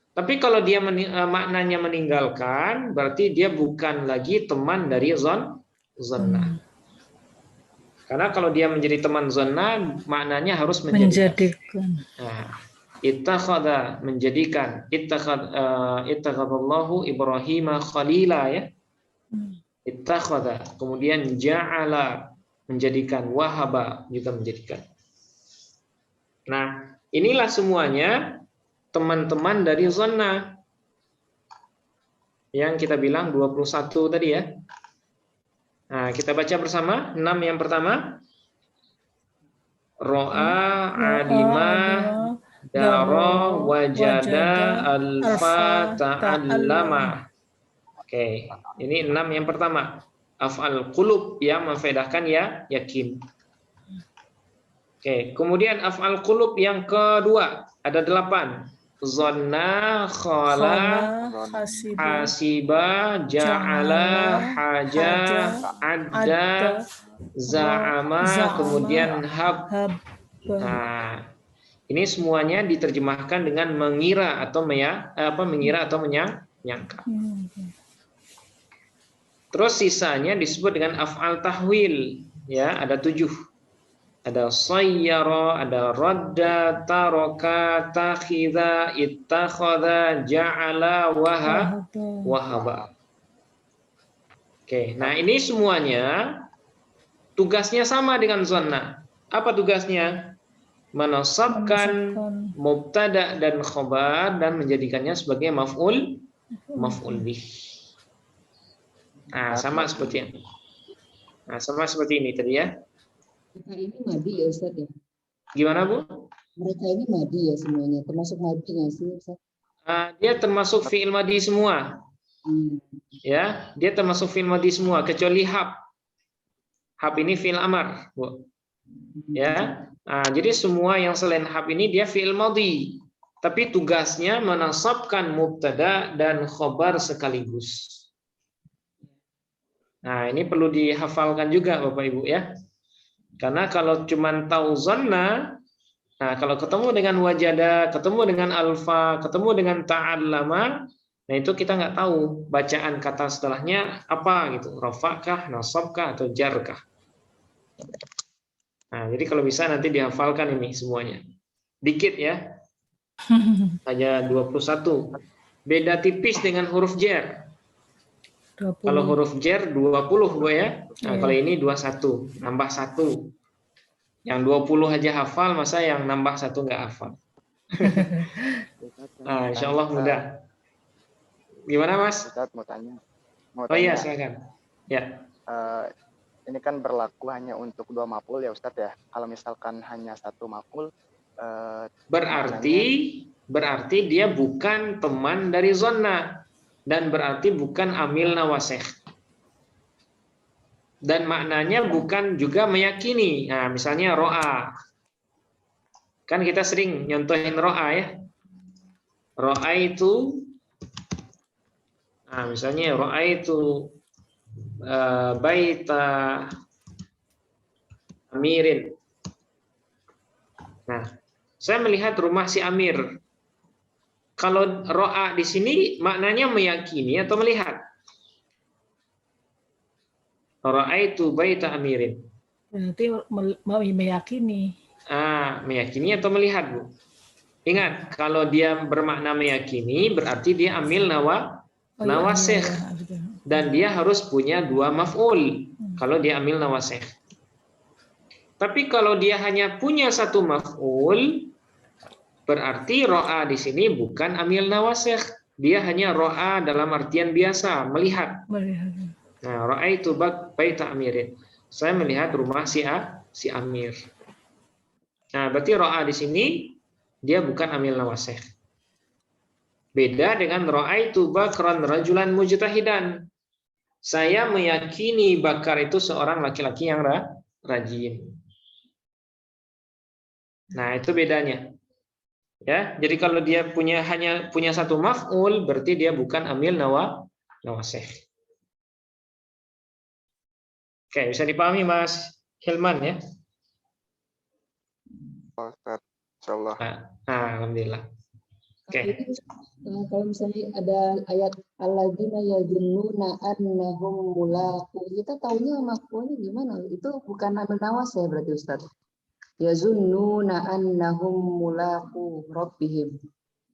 Tapi kalau dia maknanya meninggalkan, berarti dia bukan lagi teman dari zona. Karena kalau dia menjadi teman zona, maknanya harus menjadikan. Nah, ittakhadha menjadikan, ittakhadallahu Ibrahim khalila, ya. Ittakhadha, kemudian ja'ala menjadikan, wahaba juga menjadikan. Nah, inilah semuanya teman-teman dari zona yang kita bilang 21 tadi, ya. Nah, kita baca bersama 6 yang pertama. Ro'a, alima, dara, wajada, alfa, ta'allama. Oke, ini 6 yang pertama. Af'al qulub yang memfaedahkan ya yakin. Oke, kemudian af'al qulub yang kedua ada 8. Zonna, khala, hasiba, ja'ala, haja, adda, za'ama, kemudian hab. Nah, ini semuanya diterjemahkan dengan mengira atau mengira atau menyangka. Terus sisanya disebut dengan af'al tahwil, ya, ada 7. Ada sayyara, ada radda, taraka, takhidha, ittakhadha, ja'ala, wahaba. Oke, nah ini semuanya tugasnya sama dengan zonna. Apa tugasnya? Menasabkan mubtada dan khobar dan menjadikannya sebagai maf'ul bih. Nah, sama seperti ini. Nah, sama seperti ini tadi, ya. Mereka ini madi ya Ustaz ya? Gimana, Bu? Mereka ini madi ya semuanya, termasuk madi nggak sih Ustaz? Dia termasuk fi'il madi semua. Ya, dia termasuk fi'il madi semua kecuali hab. Hab ini fi'il amar, Bu. Ya. Nah, jadi semua yang selain hab ini dia fi'il madi. Tapi tugasnya menasabkan mubtada dan khobar sekaligus. Nah, ini perlu dihafalkan juga Bapak Ibu, ya. Karena kalau cuma tahu zonna, nah kalau ketemu dengan wajada, ketemu dengan alfa, ketemu dengan ta'allama, nah itu kita nggak tahu bacaan kata setelahnya apa gitu, rafa'kah, nasabkah, atau jarkah. Nah, jadi kalau bisa nanti dihafalkan ini semuanya. Dikit, ya. Hanya 21. Beda tipis dengan huruf jar. 20. Kalau huruf jar 20, Bu, ya. Nah, kalau ini 21, nambah 1. Yang 20 aja hafal, masa yang nambah 1 nggak hafal? Nah, insya Allah mudah. Gimana, Mas? Ustaz mau tanya. Oh iya, silakan. Ya. Ini kan berlaku hanya untuk 2 maf'ul ya Ustaz ya. Kalau misalkan hanya 1 maf'ul, berarti berarti dia bukan teman dari zonna, dan berarti bukan amil nawasih. Dan maknanya bukan juga meyakini. Nah, misalnya ro'a. Kan kita sering nyontohin ro'a ya. Ro'a itu, nah misalnya ro'a itu baita amirin. Nah, saya melihat rumah si Amir. Kalau ro'a di sini maknanya meyakini atau melihat? Ra'aitu baita amirin. Berarti meyakini. Meyakini atau melihat, Bu? Ingat, kalau dia bermakna meyakini, berarti dia amil nawasih. Iya. Dan dia harus punya dua maf'ul. Kalau dia amil nawasih. Tapi kalau dia hanya punya satu maf'ul, berarti ro'a di sini bukan amil nawasih. Dia hanya ro'a dalam artian biasa, melihat. Nah, ra'aitu baita amirin. Saya melihat rumah si Amir. Nah, berarti ro'a di sini dia bukan amil nawasih. Beda dengan ra'aitu bakran rajulan mujtahidan. Saya meyakini Bakar itu seorang laki-laki yang rajin. Nah, itu bedanya. Ya, jadi kalau dia hanya punya satu maf'ul, berarti dia bukan amil nawasih. Oke, bisa dipahami Mas Hilman ya? Ustaz, insyaallah. Alhamdulillah. Oke. Kalau misalnya ada ayat alladzina yazunnuna annahum mulaqu, kita taunya maf'ulnya gimana? Itu bukan amil nawasih berarti Ustaz. Yazunnuna annahum mulaqu rabbihim.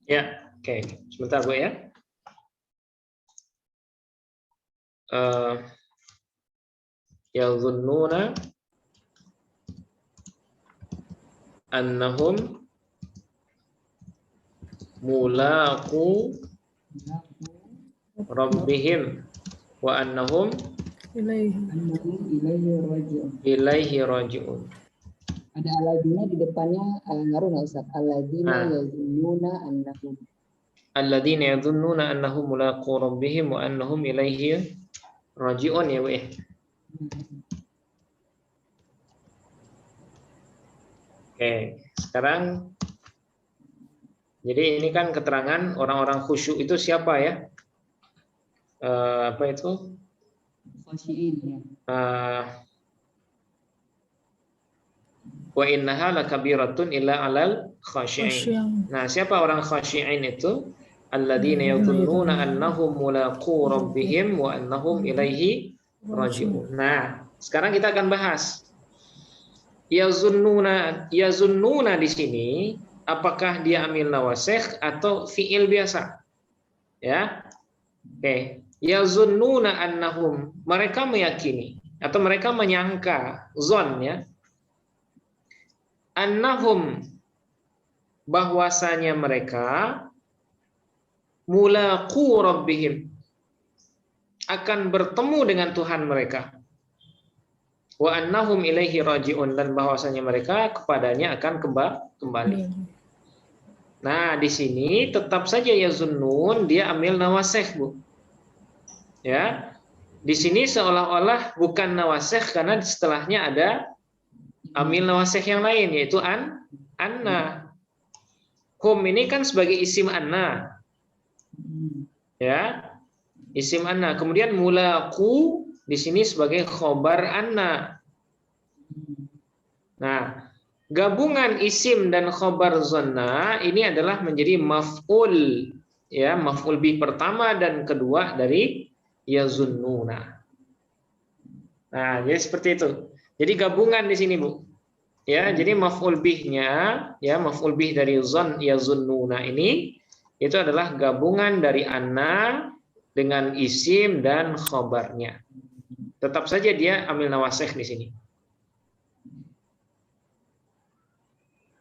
Ya, oke. Sebentar Bu ya. Yazunnuna annahum mulaqu rabbihim wa annahum ilaihi raji'un. Ada alladzina di depannya ngaruh nggak Ustaz? Alladzina yazunnuna annahum. Alladzina yazunnuna annahum mulaqu rabbihim wa annahum ilaihi raji'un ya Bu ya. Oke, sekarang jadi ini kan keterangan orang-orang khusyuk itu siapa ya? Apa itu? Khashi'in. Wa innaha lakabiratun illa 'alal khashi'in. Nah, siapa orang khashi'in itu? Alladzina yadhunnuna annahum mulaqu rabbihim wa annahum ilaihi raji'un. Nah, sekarang kita akan bahas yazunnuna di sini apakah dia amil nawasih atau fi'il biasa? Ya. Oke. Yazunnuna annahum, mereka meyakini atau mereka menyangka, zon ya. Annahum, bahwasanya mereka mulaqu rabbihim, akan bertemu dengan Tuhan mereka. Wa annahum ilaihi raji'un, dan bahwasanya mereka kepadanya akan kembali. Nah, di sini tetap saja yazunnun dia amil nawasih, Bu. Ya. Di sini seolah-olah bukan nawasih karena setelahnya ada amil nawasih yang lain yaitu anna. Hum ini kan sebagai isim anna. Ya. Isim anna. Kemudian mulaqu di sini sebagai khobar anna. Nah, gabungan isim dan khobar zonna ini adalah menjadi maf'ul, ya, maf'ul bih pertama dan kedua dari yazunnuna. Nah, jadi seperti itu. Jadi gabungan di sini, Bu. Ya, jadi maf'ul bihnya, ya, maf'ul bih dari zon yazunnuna ini itu adalah gabungan dari anna dengan isim dan khobarnya. Tetap saja dia amil nawasih di sini.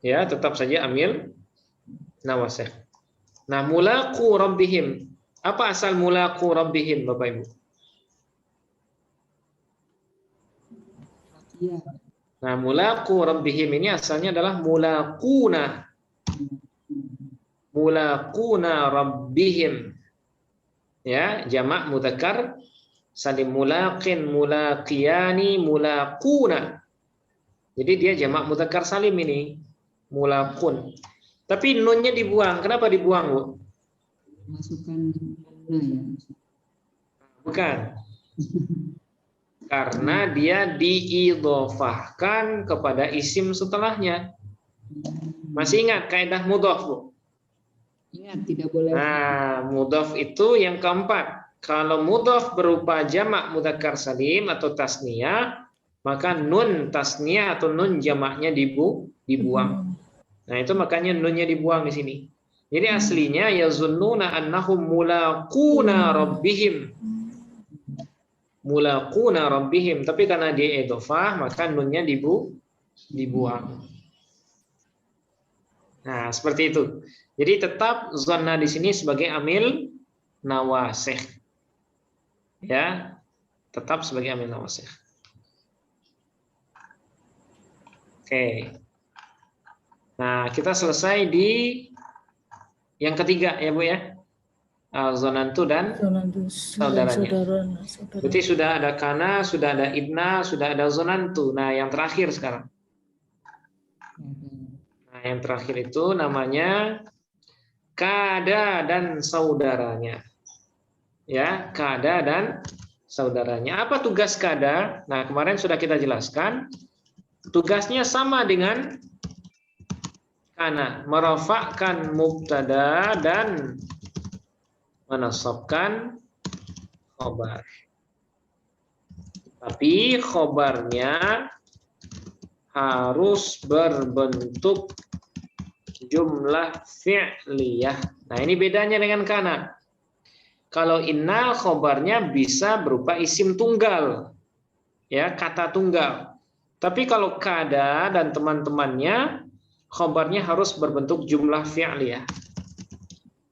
Ya, tetap saja amil nawasih. Nah, mulaqu rabbihim. Apa asal mulaqu rabbihim, Bapak Ibu? Iya. Nah, mulaqu rabbihim ini asalnya adalah mulaquna. mulaquna rabbihim. Ya, jamak mudzakkar salim, mulaqin, mulaqiyani, mulaquna. Jadi dia jamak mudzakkar salim ini, mulaqun. Tapi nunnya dibuang. Kenapa dibuang, Bu? Masukkan mana ya? Bukan. Karena dia diidhofahkan kepada isim setelahnya. Masih ingat kaidah mudhof, Bu? Ingat, tidak boleh. Nah, mudhof itu yang keempat. Kalau mudhof berupa jamak mudzakkar salim atau tasniyah, maka nun tasniyah atau nun jamaknya dibuang. Nah, itu makanya nunnya dibuang di sini. Jadi aslinya yazunnuna annahum mulaquna rabbihim. Mulaquna rabbihim, tapi karena dia idhofah maka nunnya dibuang. Nah, seperti itu. Jadi tetap zanna di sini sebagai amil nawasih. Ya, tetap sebagai amil nawasih. Oke. Nah, kita selesai di yang ketiga ya, Bu ya. Zonantu dan saudaranya. Berarti sudah ada kana, sudah ada ibna, sudah ada zonantu. Nah, yang terakhir sekarang. Nah, yang terakhir itu namanya kada dan saudaranya. Ya, kada dan saudaranya. Apa tugas kada? Nah, kemarin sudah kita jelaskan. Tugasnya sama dengan kana, merofakkan mubtada dan menasabkan khobar. Tapi khobarnya harus berbentuk jumlah fi'liyah. Nah, ini bedanya dengan kana. Kalau inna khobarnya bisa berupa isim tunggal. Ya, kata tunggal. Tapi kalau kada dan teman-temannya khobarnya harus berbentuk jumlah fi'liyah.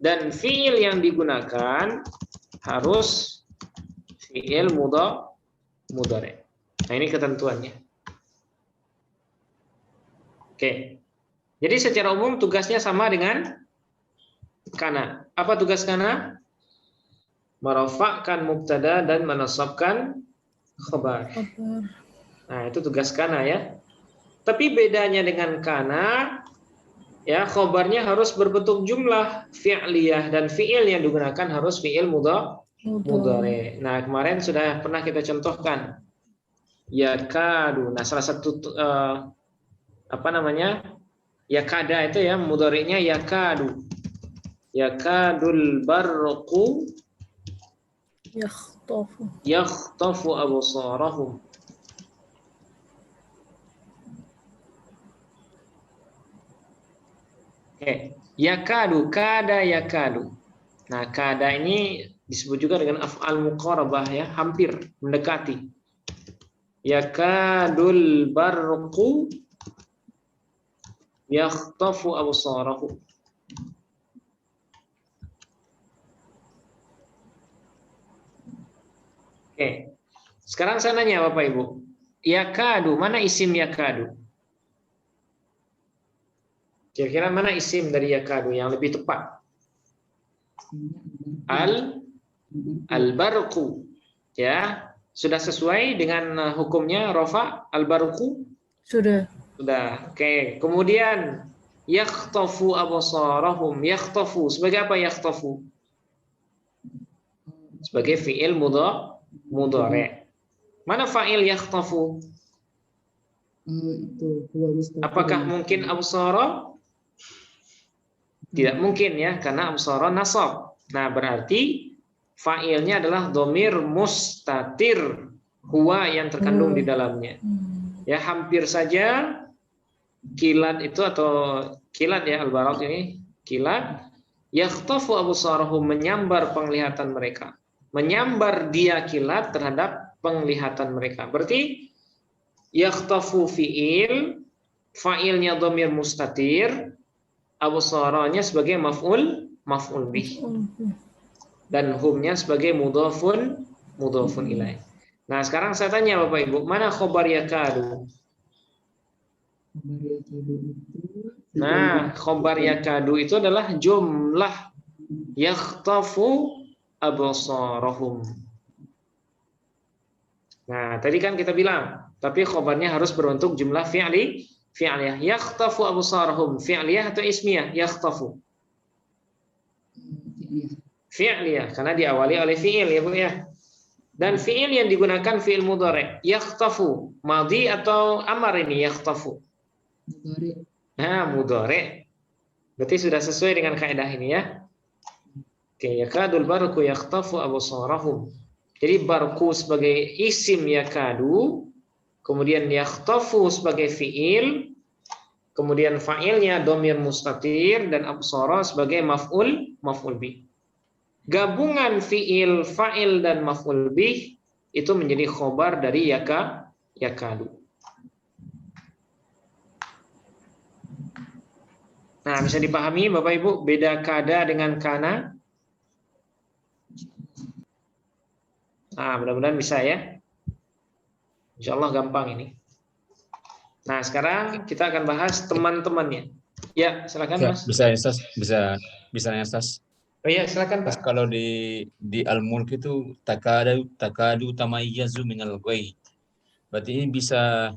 Dan fi'il yang digunakan harus fi'il mudhari'. Nah, ini ketentuannya. Oke. Jadi secara umum tugasnya sama dengan kana. Apa tugas kana? Merofakkan mubtada dan menasabkan khabar. Nah, itu tugas kana ya. Tapi bedanya dengan kana, ya, khobarnya harus berbentuk jumlah fi'liyah dan fi'il yang digunakan harus fi'il mudhari'. Nah, kemarin sudah pernah kita contohkan yakadu. Nah, salah satu yakada itu ya mudhari'nya yakadu. Yakadul barqu yakhtafu absarahum. Oke, yakadu, kada yakadu. Nah, kada ini disebut juga dengan af'al muqarabah ya, hampir mendekati. Yakadul barqu yakhtafu absarahu. Oke. Sekarang saya nanya Bapak Ibu. Yakadu, mana isim yakadu? Kira-kira mana isim dari yakadu yang lebih tepat? Al-barqu. Ya, sudah sesuai dengan hukumnya rofa al-barqu? Sudah. Sudah. Oke, kemudian yakhtafu absarahum. Yakhtafu sebagai apa yakhtafu? Sebagai fi'il mudhari'. Mana fa'il yakhtafu? Apakah mungkin absara? Tidak mungkin ya, karena absara nasab. Nah, berarti fa'ilnya adalah dhamir mustatir, huwa yang terkandung di dalamnya. Ya, hampir saja kilat itu atau kilat ya al-baraq ini, kilat yakhtafu absarahum, menyambar penglihatan mereka. Menyambar dia kilat terhadap penglihatan mereka. Berarti yakhtafu fi'il, fa'ilnya dhamir mustatir, absaranya sebagai maf'ul bih. Dan humnya sebagai mudhafun ilaih. Nah, sekarang saya tanya Bapak Ibu, mana khobar yakadu? Khobar yakadu itu Nah, khobar yakadu itu adalah jumlah yakhtafu absarahum. Nah, tadi kan kita bilang, tapi khobarnya harus berbentuk jumlah fi'liyah. Yakhtafu absarahum, fi'liyah atau ismiyah? Yakhtafu. Fi'liyah, karena diawali oleh fi'il ya Bu ya. Dan fi'il yang digunakan fi'il mudhari'. Yakhtafu, madhi atau amar ini yakhtafu? Nah, mudhari'. Berarti sudah sesuai dengan kaidah ini ya. Oke, yakadul barqu yakhtafu absarahum. Jadi barqu sebagai isim yakadu, kemudian yakhtafu sebagai fi'il, kemudian fa'ilnya dhamir mustatir dan absara sebagai maf'ul bih. Gabungan fi'il, fa'il dan maf'ul bih itu menjadi khobar dari yakadu. Nah, bisa dipahami Bapak Ibu beda kada dengan kana? Nah, mudah-mudahan bisa ya. Insya Allah gampang ini. Nah, sekarang kita akan bahas teman-temannya. Ya, silakan Mas. Bisa ya Ustaz. Oh iya, silakan Pak. Kalau di Al-Mulk itu takadu tamayyazu minal ghaid. Berarti ini bisa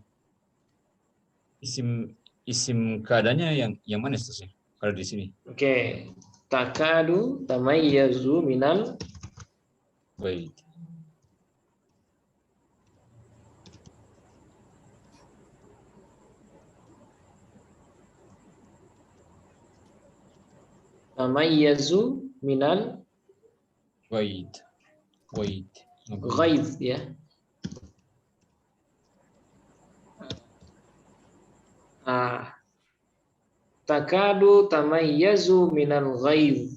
isim keadaannya yang mana Ustaz? Kalau di sini. Oke. Takadu tamayyazu minal ghaid. tamayyazu minal Ghaid. ghaib ya. Takadu tamayyazu minal ghaib.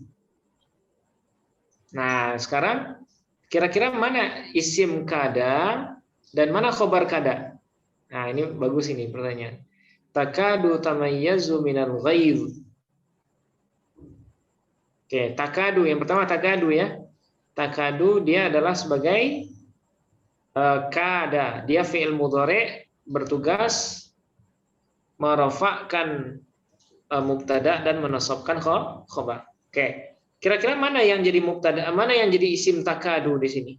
Nah, sekarang kira-kira mana isim kada dan mana khobar kada? Nah, ini bagus ini pertanyaan. Takadu tamayyazu minal ghaib. Oke, takadu yang pertama takadu ya. Takadu dia adalah sebagai kada. Dia fi'il mudhari' bertugas merafa'kan mubtada dan menasabkan khobar. Oke. Kira-kira mana yang jadi mubtada, mana yang jadi isim takadu di sini?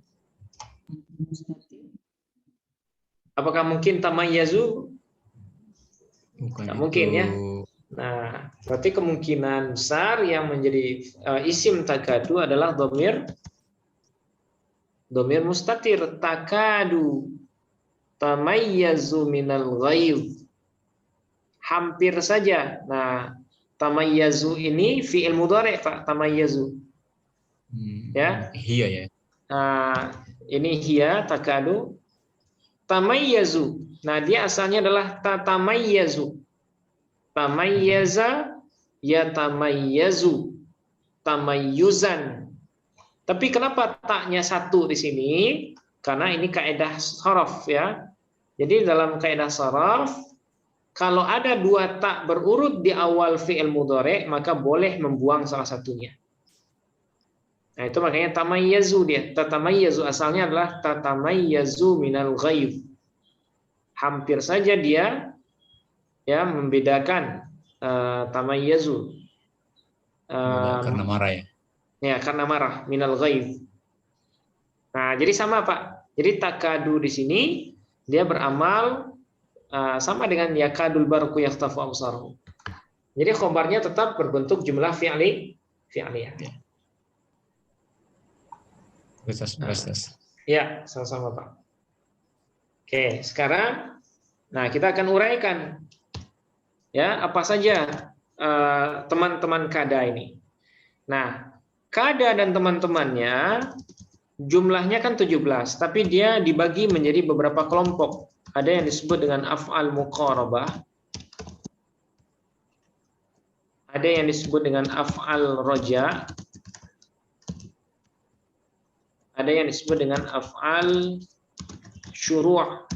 Apakah mungkin tamayyazu? Nggak mungkin ya. Nah, berarti kemungkinan besar yang menjadi isim takadu adalah dhamir mustatir. Takadu tamayyazu minal ghaib. Hampir saja. Nah, tamayyazu ini fi'il mudhari' Pak, tamayyazu. Ya. Hiya ya. Nah, ini hiya takadu tamayyazu. Nah, dia asalnya adalah tatamayyazu. Tamayyaza ya tamayyazu. Tamayyuzan. Tapi kenapa taknya satu di sini? Karena ini kaidah sharaf ya. Jadi dalam kaidah sharaf kalau ada dua tak berurut di awal fi'il mudhari' maka boleh membuang salah satunya. Nah, itu makanya tamayyazu dia. Tatamayyazu asalnya adalah tatamayyazu minal ghaib. Hampir saja dia ya membedakan tamayyazu. Karena marah ya. Ya, karena marah minal ghaib. Nah, jadi sama Pak. Jadi takadu di sini dia beramal sama dengan yakadul barqu yakhtafu absarahum. Jadi khobarnya tetap berbentuk jumlah fi'liyah. Ya, sama-sama Pak. Oke, sekarang kita akan uraikan ya apa saja teman-teman kada ini. Nah, kada dan teman-temannya jumlahnya kan 17, tapi dia dibagi menjadi beberapa kelompok. Ada yang disebut dengan af'al muqarabah. Ada yang disebut dengan af'al roja. Ada yang disebut dengan af'al syuru'.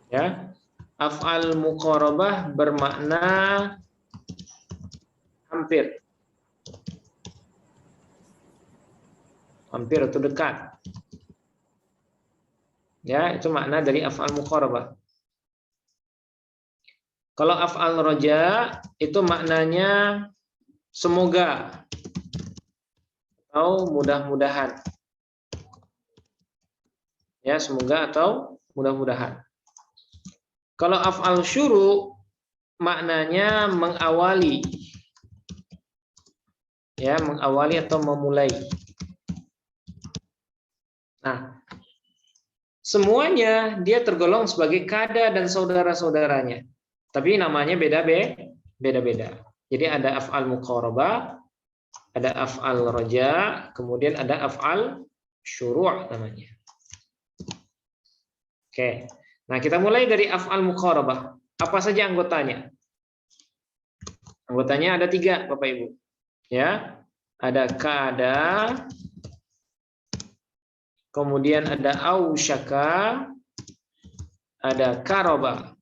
Ya. Af'al muqarabah bermakna hampir. Hampir atau dekat. Ya, itu makna dari af'al muqarabah. Kalau af'al roja itu maknanya semoga atau mudah-mudahan. Ya, semoga atau mudah-mudahan. Kalau af'al syuru maknanya mengawali. Ya, mengawali atau memulai. Nah, semuanya dia tergolong sebagai kada dan saudara-saudaranya. Tapi namanya beda-beda. Jadi ada af'al muqarabah, ada af'al roja, kemudian ada af'al syuru' namanya. Oke. Nah, kita mulai dari af'al muqarabah. Apa saja anggotanya? Anggotanya ada 3, Bapak Ibu. Ya. Ada kada, kemudian ada ausyaka, ada karaba.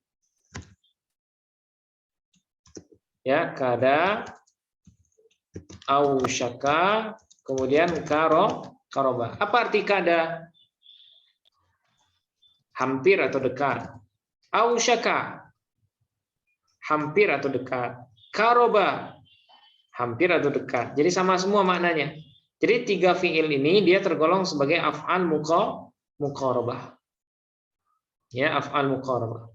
Ya, kada, ausyaka, kemudian karoba. Apa arti kada? Hampir atau dekat. Ausyaka, hampir atau dekat. Karoba, hampir atau dekat. Jadi sama semua maknanya. Jadi 3 fiil ini dia tergolong sebagai af'al muqarabah. Ya, af'al muqarabah.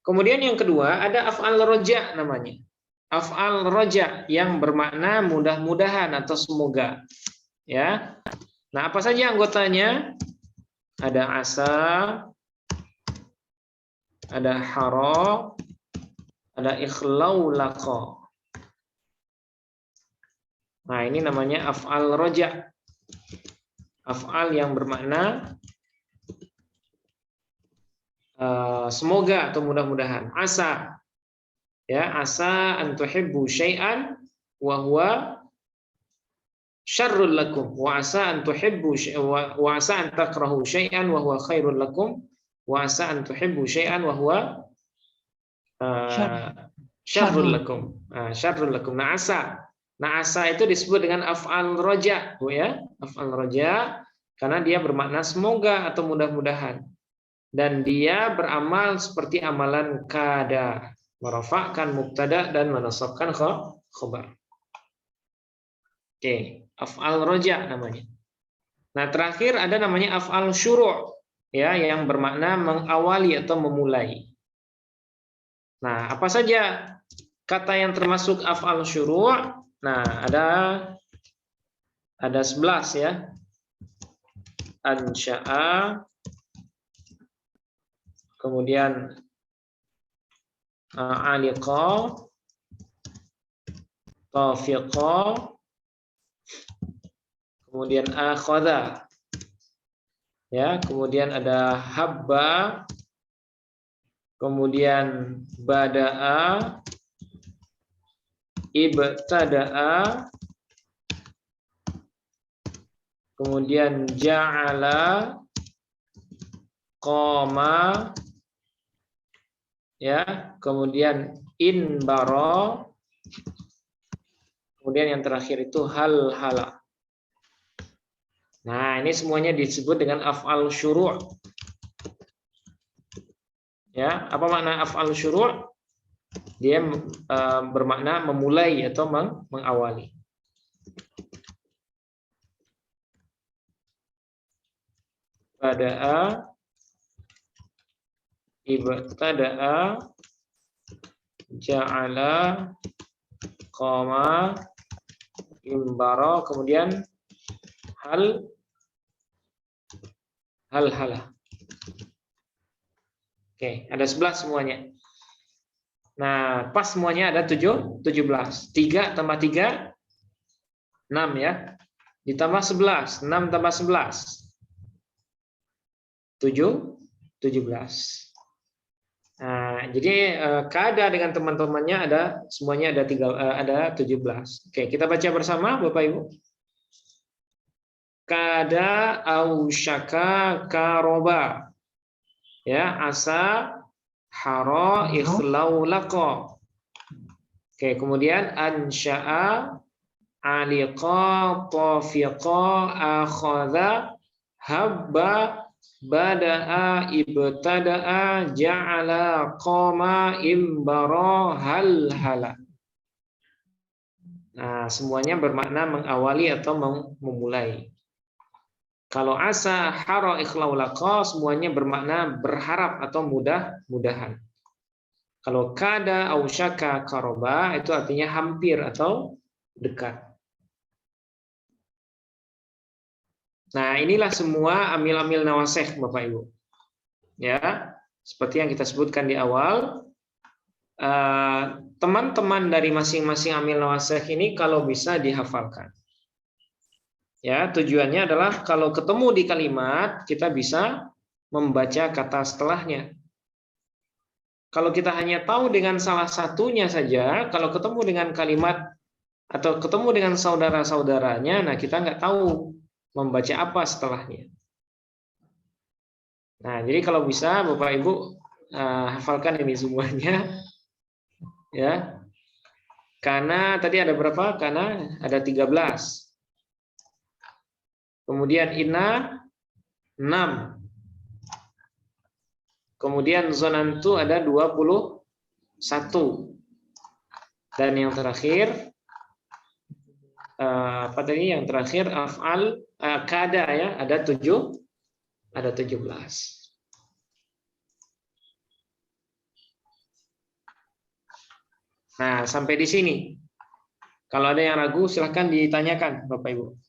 Kemudian yang kedua ada af'al roja namanya. Af'al roja yang bermakna mudah-mudahan atau semoga. Ya. Nah, apa saja anggotanya? Ada asa, ada hara, ada ikhlau laqa. Nah, ini namanya af'al roja. Af'al yang bermakna semoga atau mudah-mudahan. Asa, ya, asa an tuhibbu syai'an wa huwa syarrul lakum, wa asa an tuhibbu wa asa an takrahu syai'an wa huwa khairul lakum, wa asa an tuhibbu syai'an wa huwa syarrul lakum. Syarrul lakum. Nah, asa itu disebut dengan af'al roja, Bu ya. Af'al roja karena dia bermakna semoga atau mudah-mudahan. Dan dia beramal seperti amalan kada, merafa'kan mubtada dan menasabkan khabar. Oke, af'al roja namanya. Nah, terakhir ada namanya af'al syuru', ya, yang bermakna mengawali atau memulai. Nah, apa saja kata yang termasuk af'al syuru'? Nah, ada 11 ya. Ansya'a, kemudian aliqa, tafiqa, kemudian akhadha, ya, kemudian ada habba, kemudian bada'a, ibtada'a, kemudian ja'ala, qama, ya, kemudian inbara, kemudian yang terakhir itu hal-hala. Nah, ini semuanya disebut dengan af'al syuru'. Ya, apa makna af'al syuru'? Dia bermakna memulai atau mengawali. Bada'a, ibtada'a, ja'ala, qama, imbara, kemudian hal-hala. Oke, ada 11 semuanya. Nah, pas semuanya ada 17. 3 tambah 3, 6 ya. Ditambah 11, 6 tambah 11. 17. Nah, jadi kada dengan teman-temannya semuanya ada 17. Oke, kita baca bersama Bapak Ibu. Kada ausyaka karoba. Ya, asa hara ikhlau laqa. Oke, kemudian ansya'a, aliqa, tafiqa, akhadha, habba, bada'a, ibtada'a, ja'ala, qama, imbara, halhala. Nah, semuanya bermakna mengawali atau memulai. Kalau asa, hara, ikhlaulaqa, semuanya bermakna berharap atau mudah-mudahan. Kalau kada, ausyaka, karoba, itu artinya hampir atau dekat. Nah, inilah semua amil-amil nawasih, Bapak Ibu. Ya, seperti yang kita sebutkan di awal, teman-teman dari masing-masing amil nawasih ini kalau bisa dihafalkan. Ya, tujuannya adalah kalau ketemu di kalimat kita bisa membaca kata setelahnya. Kalau kita hanya tahu dengan salah satunya saja, kalau ketemu dengan kalimat atau ketemu dengan saudara-saudaranya, nah kita nggak tahu membaca apa setelahnya. Nah, jadi kalau bisa Bapak Ibu hafalkan ini semuanya, ya. Karena tadi ada berapa? Karena ada 13. Kemudian inna 6. Kemudian zonantu ada 21. Dan yang terakhir apa tadi yang terakhir af'al kada ya ada 17. Nah, sampai di sini. Kalau ada yang ragu silahkan ditanyakan Bapak Ibu.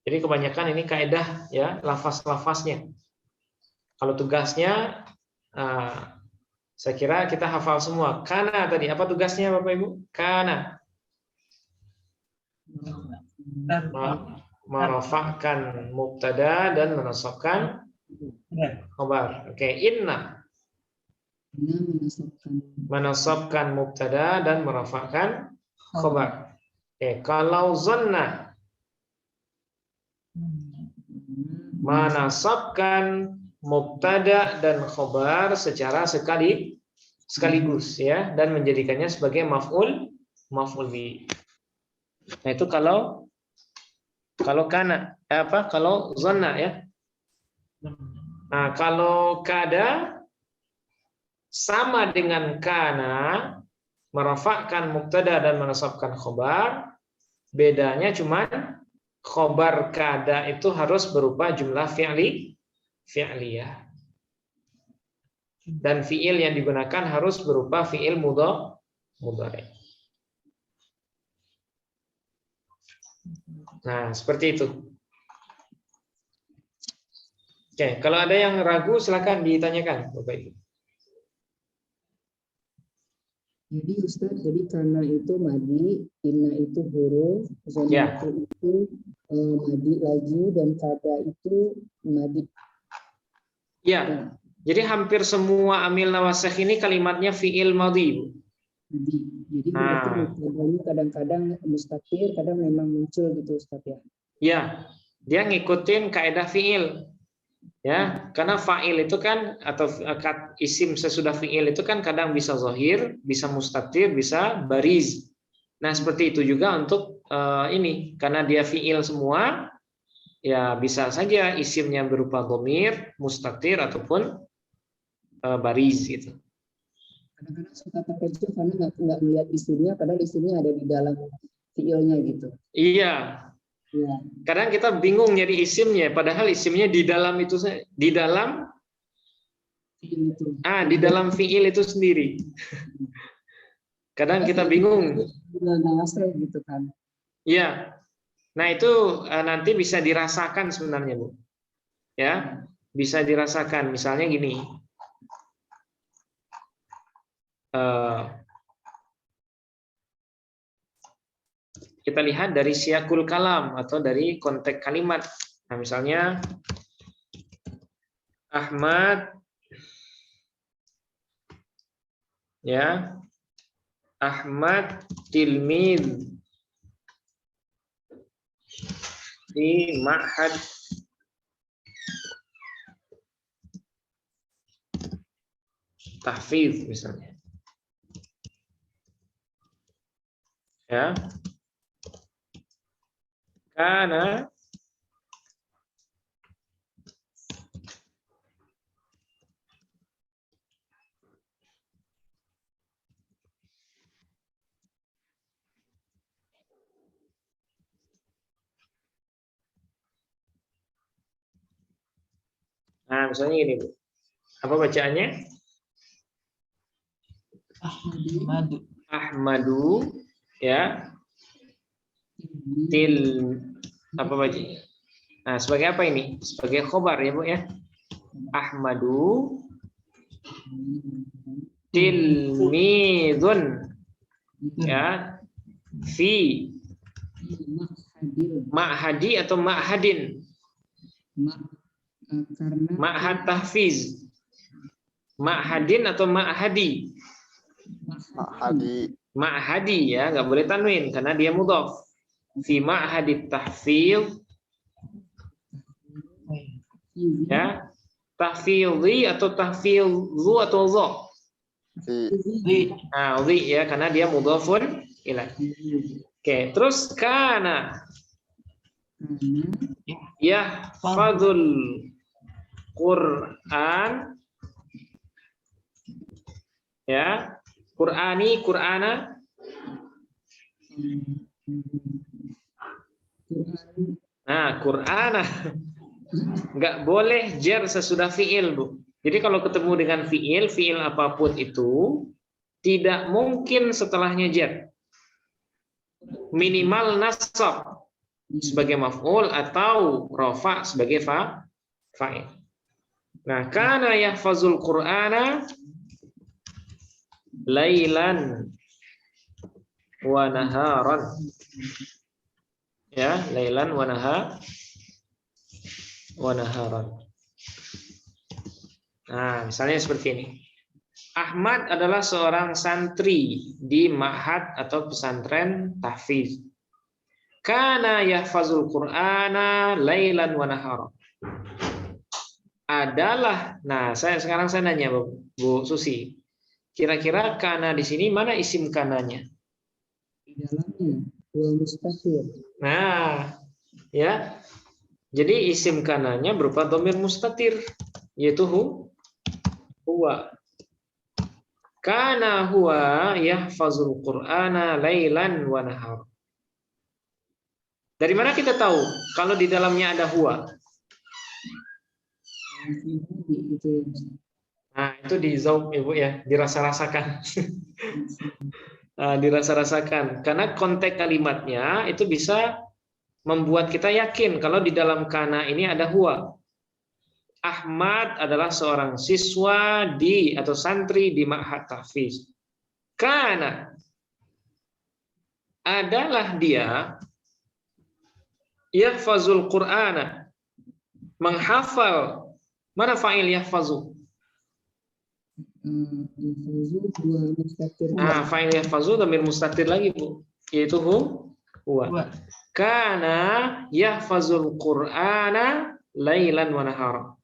Jadi kebanyakan ini kaidah ya, lafaz-lafaznya. Kalau tugasnya saya kira kita hafal semua. Kana tadi apa tugasnya Bapak Ibu? Kana. Merafa'kan mubtada dan menasabkan khabar. Oke, inna. Menasabkan mubtada dan merafa'kan khabar. Oke, kalau zanna menasabkan mubtada dan khabar secara sekaligus ya dan menjadikannya sebagai maf'ul bi. Nah, itu kalau kana kalau zanna ya. Nah, kalau kada sama dengan kana merafa'kan mubtada dan menasabkan khabar, bedanya cuman khobar kada itu harus berupa jumlah fi'liyah. Dan fi'il yang digunakan harus berupa fi'il mudhari. Nah, seperti itu. Oke, kalau ada yang ragu silakan ditanyakan, Bapak Ibu. Jadi Ustaz, jadi karena itu madi, inna itu huruf, zona itu madi lagi, dan kada itu madi. Ya, jadi hampir semua amil nawasih ini kalimatnya fi'il madhi. Jadi berarti kadang-kadang mustatir, kadang memang muncul gitu Ustaz ya. Ya, dia ngikutin kaidah fi'il. Ya, karena fa'il itu kan atau isim sesudah fi'il itu kan kadang bisa zahir, bisa mustatir, bisa bariz. Nah, seperti itu juga untuk ini, karena dia fi'il semua, ya bisa saja isimnya berupa dhamir, mustatir ataupun bariz gitu. Kadang-kadang suka pakai itu karena nggak melihat isimnya, padahal isimnya ada di dalam fi'ilnya gitu. Iya. Ya. Kadang kita bingung nyari isimnya, padahal isimnya di dalam itu, di dalam di dalam fi'il itu sendiri. Kadang kita bingung. Gitu kan. Iya. Nah, itu nanti bisa dirasakan sebenarnya, Bu. Ya, bisa dirasakan. Misalnya gini. Kita lihat dari siyakul kalam atau dari konteks kalimat. Nah, misalnya Ahmad ya. Ahmad tilmid di ma'had tahfiz misalnya. Ya. Kana Nah, misalnya gini, Bu. Apa bacaannya? Ahmadu. Ahmadu, ya. Apa bacanya? Nah, sebagai apa ini? Sebagai khobar ya, Bu ya. Ahmadu tilmidun, ya. Fi ma'hadi atau ma'hadin? Karena Ma'had tahfiz. Ma'hadin atau ma'hadi? Mahadi. Ma'hadi ya, nggak boleh tanwin karena dia mudhaf. Fi ma'hadit tahfiz, ya. Tahfizi atau tahfizu atau dha? Nah, dhi ya, karena dia mudhafun ilaih. Oke, terus kana yahfazul Quran, ya. Qur'ani, Qur'ana. Nah, Qur'ana. Nggak boleh jar sesudah fi'il, Bu. Jadi kalau ketemu dengan fi'il apapun itu, tidak mungkin setelahnya jar. Minimal nasab sebagai maf'ul atau rafa sebagai fa'il. Nah, kana yahfazul Qur'ana lailan wa naharan. Ya, lailan wa naharan. Nah, misalnya seperti ini. Ahmad adalah seorang santri di ma'had atau pesantren tahfiz. Kana yahfazul Qur'ana lailan wa naharan. Adalah, nah sekarang saya nanya Bu Susi, kira-kira kana di sini mana isim kananya? di dalamnya huwa mustafir. Nah, ya. Jadi isim kananya berupa dhamir mustatir, yaitu huwa. Kana huwa yahfazul Qur'ana lailan wa nahar. Dari mana kita tahu kalau di dalamnya ada huwa? Nah, itu di zauq Ibu ya, dirasa-rasakan. Nah, dirasa-rasakan. Karena konteks kalimatnya itu bisa membuat kita yakin kalau di dalam kana ini ada huwa. Ahmad adalah seorang siswa di atau santri di ma'had tahfiz. Kana adalah dia yahfazul Qur'ana, menghafal. Mana fa'il yahfazu? Nah, fa'il yahfazu dhamir mustatir lagi, Bu, yaitu huwa. Kana yahfazul Qur'ana lailan wa nahara.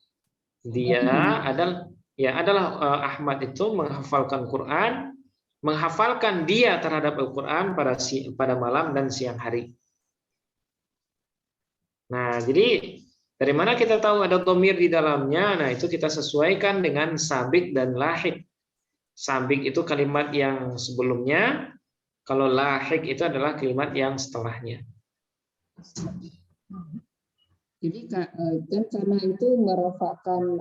Dia adalah Ahmad itu menghafalkan Quran, menghafalkan dia terhadap Al-Quran pada malam dan siang hari. Nah, jadi dari mana kita tahu ada dhamir di dalamnya? Nah, itu kita sesuaikan dengan sabik dan lahik. Sabik itu kalimat yang sebelumnya, kalau lahik itu adalah kalimat yang setelahnya. Jadi kan karena itu merofakkan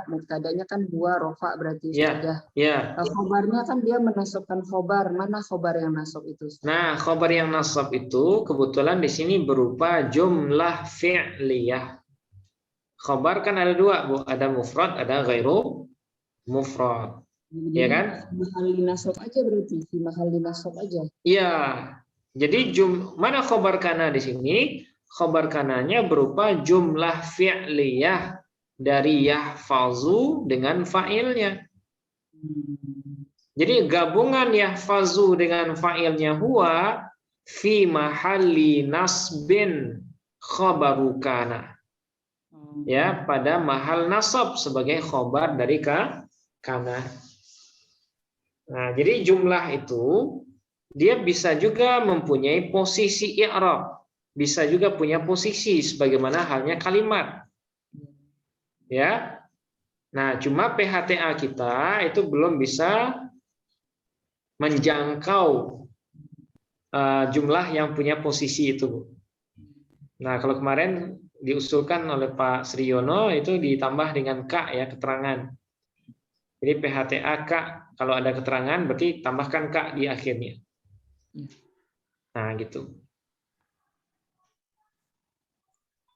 mubtadanya kan huwa rofa berarti sudah. Ya. Khobarnya kan dia menasabkan khobar. Mana khobar yang nasab itu? Nah, khobar yang nasab itu kebetulan di sini berupa jumlah fi'liyah. Khobar kan ada dua, Bu. Ada mufrad, ada ghairu mufrad. Ya kan? Mahal nasab aja berarti, mahal nasab aja. Iya. Jadi mana khobar kana di sini? Khobar kananya berupa jumlah fi'liyah dari yahfazu dengan fa'ilnya. Jadi gabungan yahfazu dengan fa'ilnya huwa fi mahalli nasbin khabaru kana. Ya, pada mahal nasab sebagai khobar dari kana. Nah, jadi jumlah itu dia bisa juga mempunyai posisi i'rab, bisa juga punya posisi sebagaimana halnya kalimat. Ya. Nah, cuma PHTA kita itu belum bisa menjangkau jumlah yang punya posisi itu. Nah, kalau kemarin diusulkan oleh Pak Sriyono itu ditambah dengan K ya, keterangan. Jadi PHTA K, kalau ada keterangan berarti tambahkan K di akhirnya. Nah, gitu.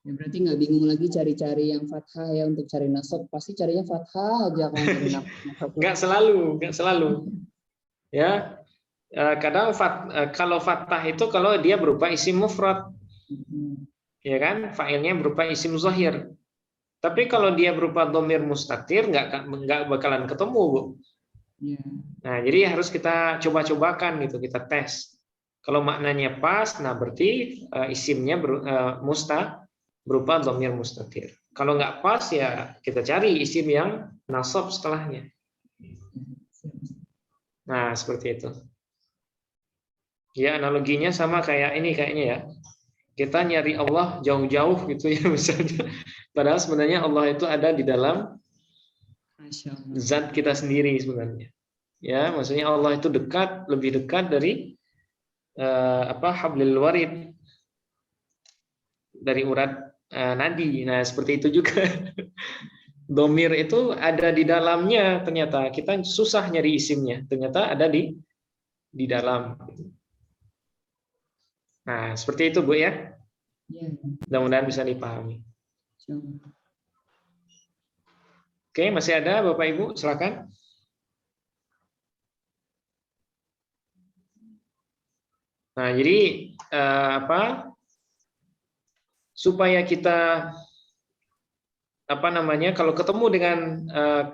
Ya, berarti nggak bingung lagi cari-cari yang fathah ya untuk cari nasab, pasti carinya fathah aja kalau cari nasab. Nggak selalu. Ya, kadang kalau fathah itu kalau dia berupa isim mufrad, ya kan, fa'ilnya berupa isim zahir. Tapi kalau dia berupa dhamir mustatir nggak bakalan ketemu, Bu. Nah, jadi harus kita coba-cobakan gitu, kita tes. Kalau maknanya pas, nah berarti isimnya berupa dhamir mustatir. Kalau nggak pas ya kita cari isim yang nasab setelahnya. Nah, seperti itu. Ya, analoginya sama kayak ini kayaknya ya. Kita nyari Allah jauh-jauh gitu ya misalnya. Padahal sebenarnya Allah itu ada di dalam zat kita sendiri sebenarnya. Ya, maksudnya Allah itu dekat, lebih dekat dari hablil warid, dari urat nadi. Nah, seperti itu juga. Domir itu ada di dalamnya, ternyata kita susah nyari isimnya, ternyata ada di dalam. Nah, seperti itu Bu ya. Mudah-mudahan bisa dipahami. Oke, masih ada Bapak Ibu, silakan. Nah, jadi supaya kita kalau ketemu dengan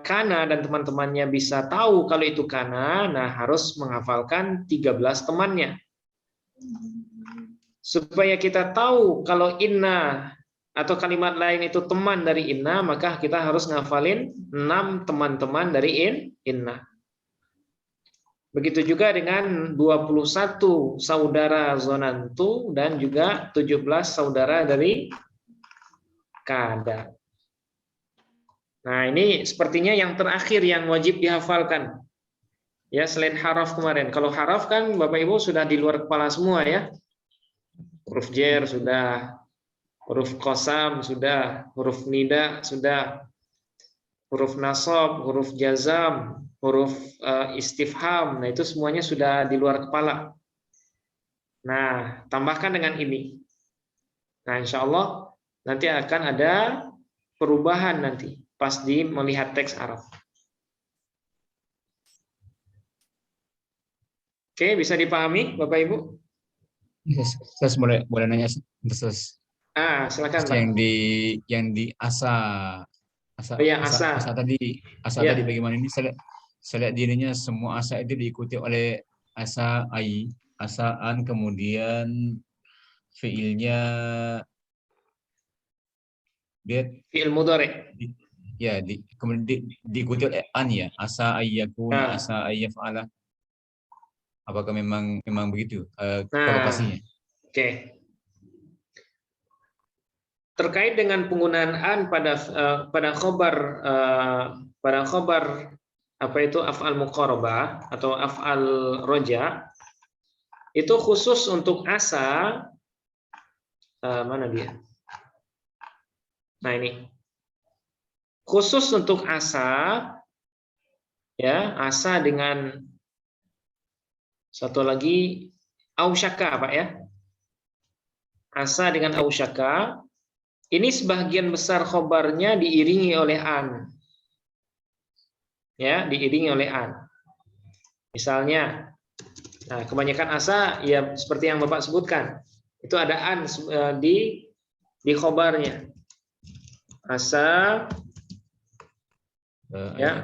kana dan teman-temannya bisa tahu kalau itu kana, nah harus menghafalkan 13 temannya. Supaya kita tahu kalau inna atau kalimat lain itu teman dari inna, maka kita harus ngafalin 6 teman-teman dari inna. Begitu juga dengan 21 saudara zonantu dan juga 17 saudara dari kada. Nah, ini sepertinya yang terakhir yang wajib dihafalkan. Ya, selain haraf kemarin. Kalau haraf kan Bapak Ibu sudah di luar kepala semua ya. Huruf jer sudah, huruf qasam sudah, huruf nida sudah, huruf nasab, huruf jazam, huruf istifham. Nah, itu semuanya sudah di luar kepala. Nah, tambahkan dengan ini. Nah, insya Allah nanti akan ada perubahan nanti pas di melihat teks Arab. Oke, bisa dipahami Bapak Ibu? Saya boleh nanya Silakan Pak. Yang di asa tadi bagaimana ini? Saya lihat dirinya semua asa itu diikuti oleh asa asaan, kemudian fiilnya fiil mudhari. Ya, kemudian diikuti oleh an ya, asa ayyakuna, asa ayyaf'ala. Apakah memang begitu kolokasinya? Oke. Terkait dengan penggunaan an pada khobar apa itu af'al muqarabah atau af'al roja, itu khusus untuk asa. Mana dia? Nah, ini khusus untuk asa, ya, asa dengan satu lagi ausyaka, Pak ya. Asa dengan ausyaka, ini sebagian besar khobarnya diiringi oleh an. Ya, diiringi oleh an. Misalnya, nah, kebanyakan asa ya seperti yang Bapak sebutkan. Itu ada an di khobarnya. Asa ya,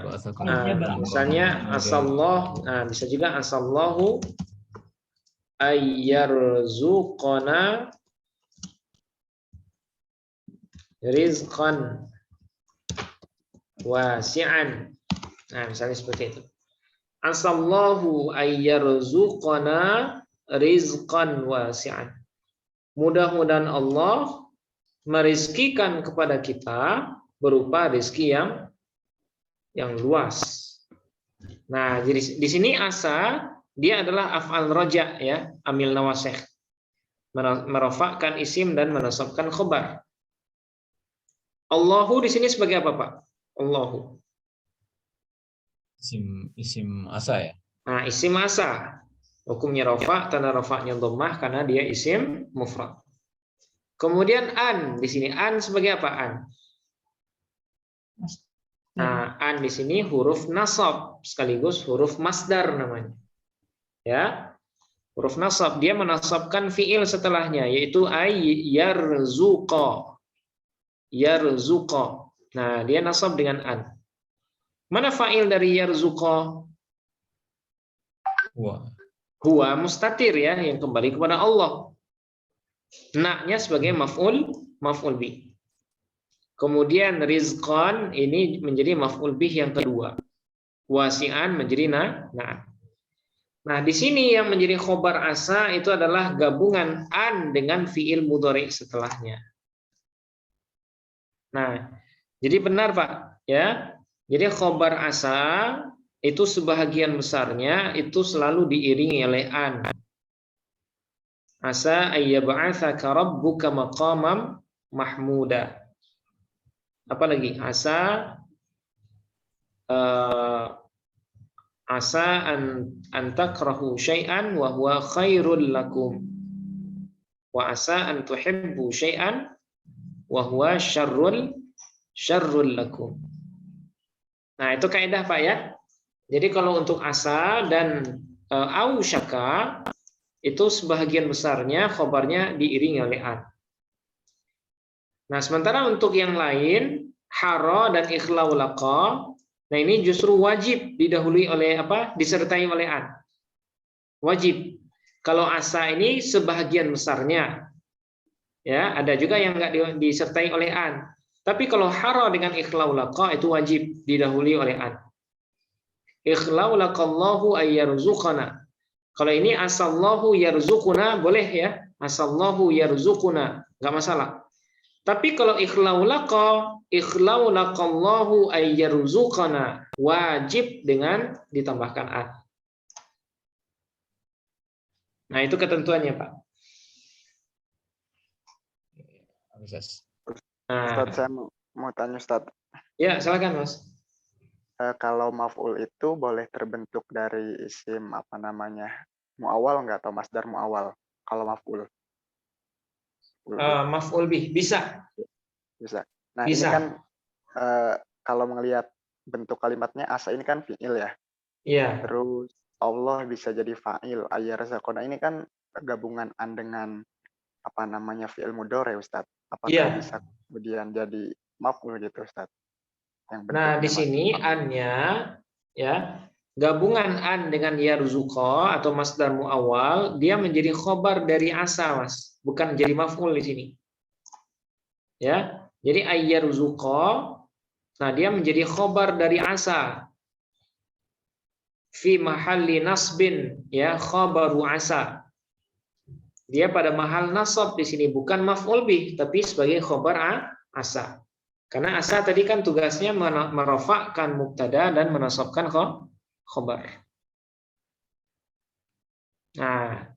misalnya asallahu, bisa juga asallahu ayyarzuqana rizqan wasi'an. Nah, misalnya seperti itu. Asallahu ayyarzuqana rizqan wasi'an. Mudah-mudahan Allah merizkikan kepada kita berupa rezeki yang luas. Nah, jadi di sini asa dia adalah af'al roja ya, amil nawasih. Merofakkan isim dan menasabkan khobar. Allahu di sini sebagai apa, Pak? Allahu. Isim asa ya. Nah, isim asa. Hukumnya rofa, tanda rofaknya dhammah karena dia isim mufrad. Kemudian an di sini sebagai apa an? Nah, an di sini huruf nasab sekaligus huruf masdar namanya. Ya. Huruf nasab dia menasabkan fiil setelahnya yaitu yarzuqa. Yarzuqa. Nah, dia nasab dengan an. Mana fa'il dari yarzuqa? Huwa mustatir ya, yang kembali kepada Allah. Na-nya sebagai maf'ul bih. Kemudian rizqan ini menjadi maf'ul bih yang kedua. Wasi'an menjadi na. Nah, di sini yang menjadi khobar asa itu adalah gabungan an dengan fi'il mudhari setelahnya. Nah, jadi benar Pak, ya. Jadi khobar asa itu sebahagian besarnya itu selalu diiringi oleh an. Asa ayyab'atsaka rabbuka maqamam mahmuda. Apalagi asa asa an takrahu syai'an wa huwa khairul lakum. Wa asa an tuhibbu syai'an wa huwa syarrul lakum. Nah, itu kaidah Pak ya. Jadi kalau untuk asa dan ausyaka itu sebahagian besarnya khobarnya diiringi oleh an. Nah, sementara untuk yang lain hara dan ikhlau laqa, nah ini justru wajib didahului oleh apa? Disertai oleh an. Wajib. Kalau asa ini sebahagian besarnya, ya ada juga yang nggak disertai oleh an. Tapi kalau hara dengan ikhlau laqa itu wajib didahului oleh an. Ikhlau laqallahu ayyarzuqana. Kalau ini asallahu yarzuquna boleh ya, asallahu yarzuquna nggak masalah. Tapi kalau ikhlau laqallahu ayyarzuqana wajib dengan ditambahkan an. Nah, itu ketentuannya, Pak. Ustaz, saya mau tanya Ustaz. Ya, silakan Mas. Kalau maf'ul itu boleh terbentuk dari isim apa namanya? Mu'awal nggak atau masdar mu'awal? Kalau maf'ul. Maf'ul bih bisa. Bisa. Nah, bisa. Ini kan kalau melihat bentuk kalimatnya asa ini kan fi'il ya. Iya. Terus Allah bisa jadi fa'il. Ayyarzuquna ini kan gabungan an dengan apa namanya fi'il mudhari Ustaz. Apakah bisa kemudian jadi maf'ul gitu Ustaz? Nah, di sini an-nya ya, gabungan an dengan yarzuqa atau masdar muawwal, dia menjadi khobar dari asa, Mas, bukan jadi maf'ul di sini. Ya. Jadi ayyarzuqa, nah dia menjadi khobar dari asa. Fi mahalli nasbin, ya, khabaru asa. Dia pada mahal nasab di sini bukan maf'ul bih tapi sebagai khobar asa. Karena asa tadi kan tugasnya merofakkan mubtada dan menasabkan khobar. Nah,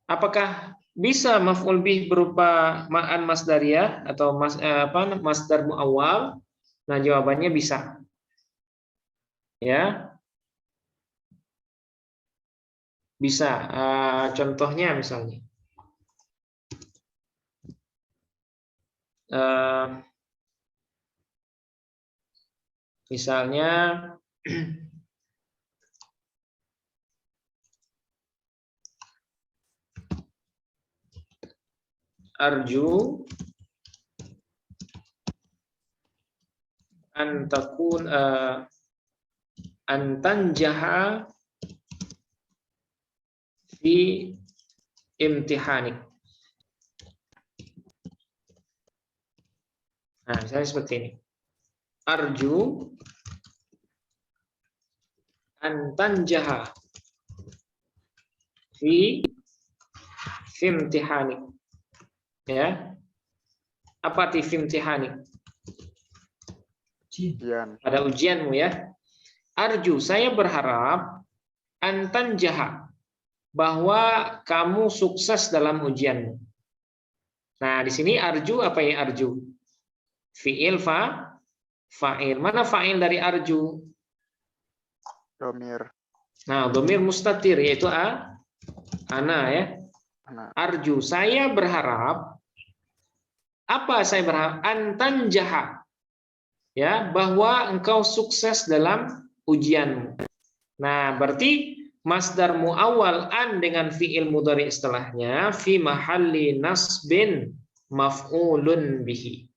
apakah bisa maf'ul bih berupa ma'an masdariyah atau masdar muawwal? Nah, jawabannya bisa. Ya. Bisa. Contohnya misalnya. Misalnya arju antakun antanjaha fi imtihanik. Nah, misalnya seperti ini. Arju antanjaha fi imtihanik. Ya. Apa arti imtihanik? Pada ujianmu ya. Arju, saya berharap antanjaha, bahwa kamu sukses dalam ujianmu. Nah, di sini arju apa ya arju? Fi'il fa'il. Mana fa'il dari arju? Domir. Nah, domir mustatir yaitu ana ya. Arju, saya berharap. Apa saya berharap? Antanjaha. Ya, bahwa engkau sukses dalam ujianmu. Nah, berarti masdar muawwal an dengan fi'il mudhari setelahnya fi mahalli nasbin maf'ulun bihi.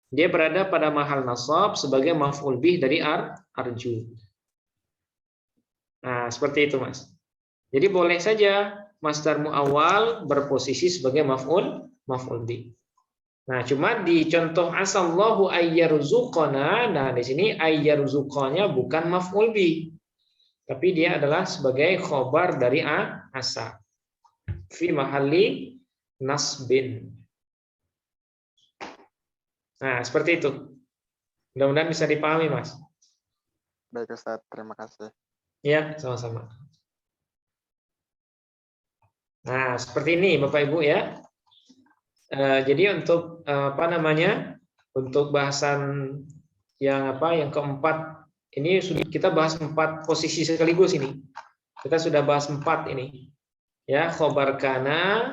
Dia berada pada mahal nasab sebagai maf'ul bih dari arju. Nah, seperti itu, Mas. Jadi boleh saja masdar muawwal berposisi sebagai maf'ul bih. Nah, cuma di contoh asallahu ayyarzuqana, nah di sini ayyarzuqanya bukan maf'ul bih. Tapi dia adalah sebagai khobar dari asa. Fi mahalli nasbin. Nah, seperti itu. Mudah-mudahan bisa dipahami, Mas. Baik, Ustaz. Terima kasih. Ya, sama-sama. Nah, seperti ini Bapak Ibu ya. Jadi untuk untuk bahasan yang keempat ini sudah kita bahas 4 posisi sekaligus ini. Kita sudah bahas 4 ini. Ya, khobar kana,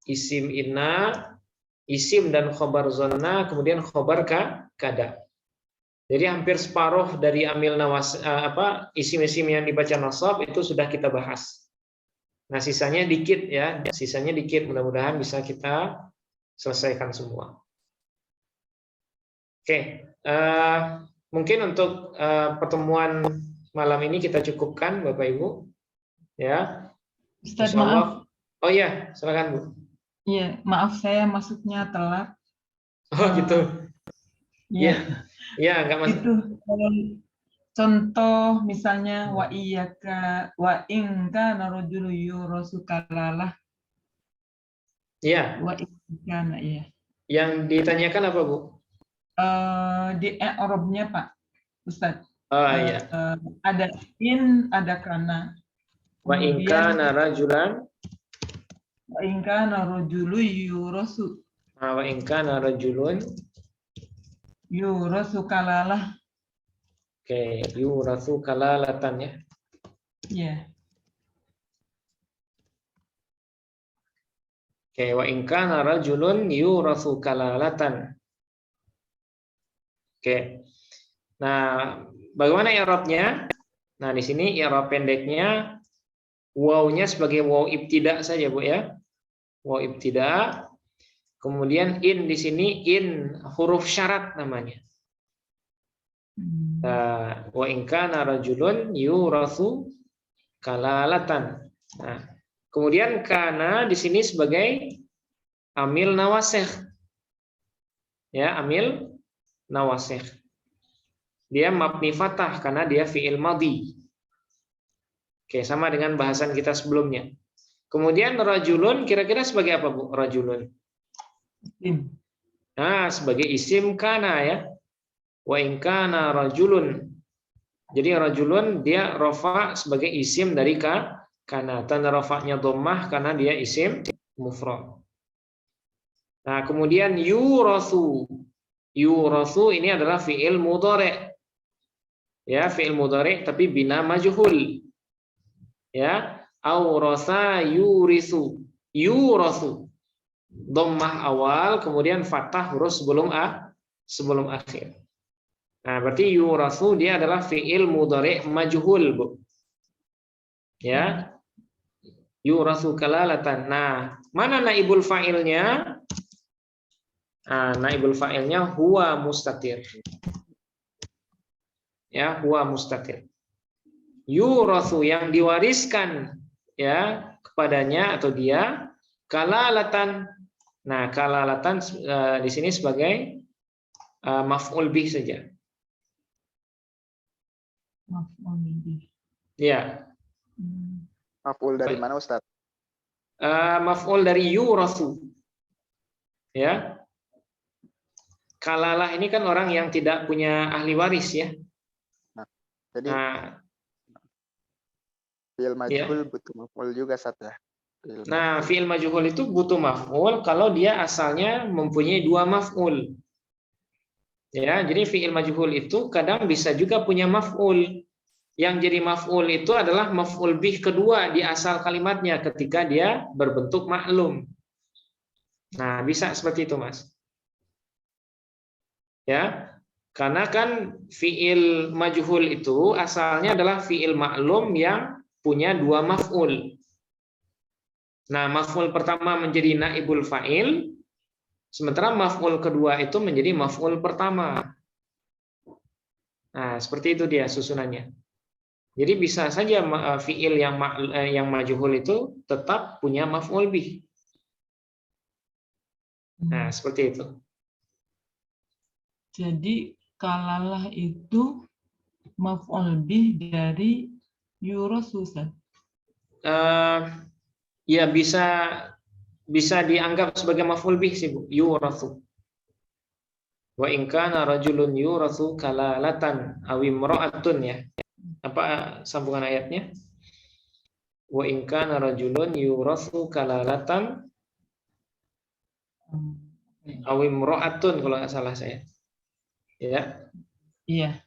isim inna, isim dan khobar zonna, kemudian khobar kada. Jadi hampir separuh dari amil nawas isim-isim yang dibaca nasab itu sudah kita bahas. Nah, sisanya dikit ya, sisanya dikit. Mudah-mudahan bisa kita selesaikan semua. Oke, mungkin untuk pertemuan malam ini kita cukupkan, Bapak Ibu. Ya. Ustaz, maaf. Oh iya, silakan Bu. Iya, maaf saya masuknya telat. Oh gitu. Iya. Iya, enggak masuk. Itu contoh misalnya wa iyyaka wa in kana rajulun yurasu kalalah. Iya. Wa in ya. Yang ditanyakan apa, Bu? Di i'rabnya, Pak Ustaz. Oh iya. Ada in, ada kana. Wa in kana rajulan. Wa in kana rajulun yurasu. Wa in kana rajulun yurasu kalalah. Oke, yurasu kalalatan ya. Iya. Oke, wa in kana rajulun yurasu kalalatan. Oke. Nah, bagaimana i'rabnya? Nah, di sini i'rab pendeknya wawnya sebagai waw ibtida saja, Bu ya. Waw ibtida. Kemudian in di sini in huruf syarat namanya. Wa in kana rajulun yuratsu kalalatan. Nah, kemudian kana di sini sebagai amil nawasikh. Ya, amil nawasikh. Dia mabni fathah karena dia fi'il madhi. Oke, sama dengan bahasan kita sebelumnya. Kemudian rajulun kira-kira sebagai apa, Bu? Rajulun. Nah, sebagai isim kana ya. Wa in kana rajulun. Jadi rajulun dia rafa sebagai isim dari kana. Tanda rafa'nya dhammah karena dia isim mufrad. Nah, kemudian yuratsu. Yuratsu ini adalah fi'il mudhari'. Ya, fi'il mudhari' tapi bina majhul. Ya, aurasa yurisu. Yuratsu. Dhammah awal, kemudian fathah huruf sebelum akhir. Nah, berarti yurasu dia adalah fi'il mudhari' majhul, Bu. Ya. Yurasu kalalatan. Nah, mana naibul fa'ilnya? Nah, naibul fa'ilnya huwa mustatir. Ya, huwa mustatir. Yurasu yang diwariskan ya kepadanya atau dia kalalatan. Nah, kalalatan di sini sebagai maf'ul bih saja. Maf'ul bih. Ya. Maf'ul dari mana Ustaz? Maf'ul dari yurathu. Ya. Kalalah ini kan orang yang tidak punya ahli waris ya. Jadi fi'il majhul butuh maf'ul juga Ustaz ya. Nah, fi'il majhul itu butuh maf'ul kalau dia asalnya mempunyai 2 maf'ul. Ya, jadi fi'il majhul itu kadang bisa juga punya maf'ul. Yang jadi maf'ul itu adalah maf'ul bih kedua di asal kalimatnya ketika dia berbentuk maklum. Nah, bisa seperti itu, Mas. Ya. Karena kan fi'il majhul itu asalnya adalah fi'il maklum yang punya 2 maf'ul. Nah, maf'ul pertama menjadi naibul fa'il, sementara maf'ul kedua itu menjadi maf'ul pertama. Nah, seperti itu dia susunannya. Jadi bisa saja fi'il yang majhul itu tetap punya maf'ul bih. Nah, seperti itu. Jadi kalalah itu maf'ul bih dari yurasu. Ya bisa dianggap sebagai maf'ul bih sih, Bu. Yurathu. Wa in kana rajulun yurathu kalalatan aw imra'atun ya. Apa sambungan ayatnya? Wa in kana rajulun yurathu kalalatan aw imra'atun kalau nggak salah saya. Ya. Iya.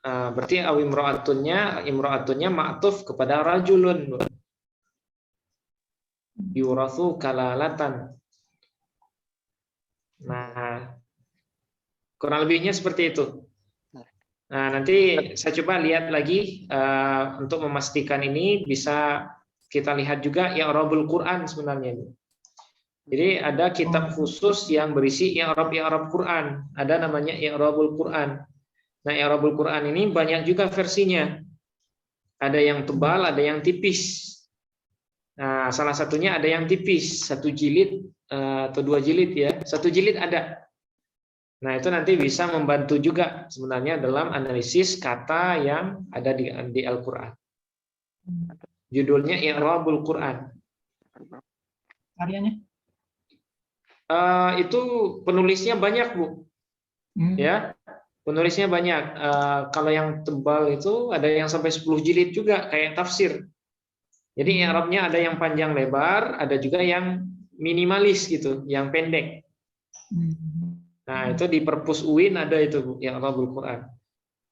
Berarti aw imra'atunnya ma'tuf kepada rajulun. Yurathu kalalatan. Nah, kurang lebihnya seperti itu. Nah, nanti saya coba lihat lagi untuk memastikan ini bisa kita lihat juga i'rabul Quran sebenarnya. Jadi ada kitab khusus yang berisi i'rab Quran. Ada namanya i'rabul Quran. Nah, i'rabul Quran ini banyak juga versinya. Ada yang tebal, ada yang tipis. Nah, salah satunya ada yang tipis, 1 jilid atau 2 jilid ya. 1 jilid ada. Nah, itu nanti bisa membantu juga sebenarnya dalam analisis kata yang ada di Al-Qur'an. Judulnya I'rabul Quran. Karyanya? Itu penulisnya banyak, Bu. Ya. Penulisnya banyak. Kalau yang tebal itu ada yang sampai 10 jilid juga kayak tafsir. Jadi i'rabnya ada yang panjang lebar, ada juga yang minimalis gitu, yang pendek. Nah, itu di Perpus UIN ada itu, Bu, i'rabul Quran.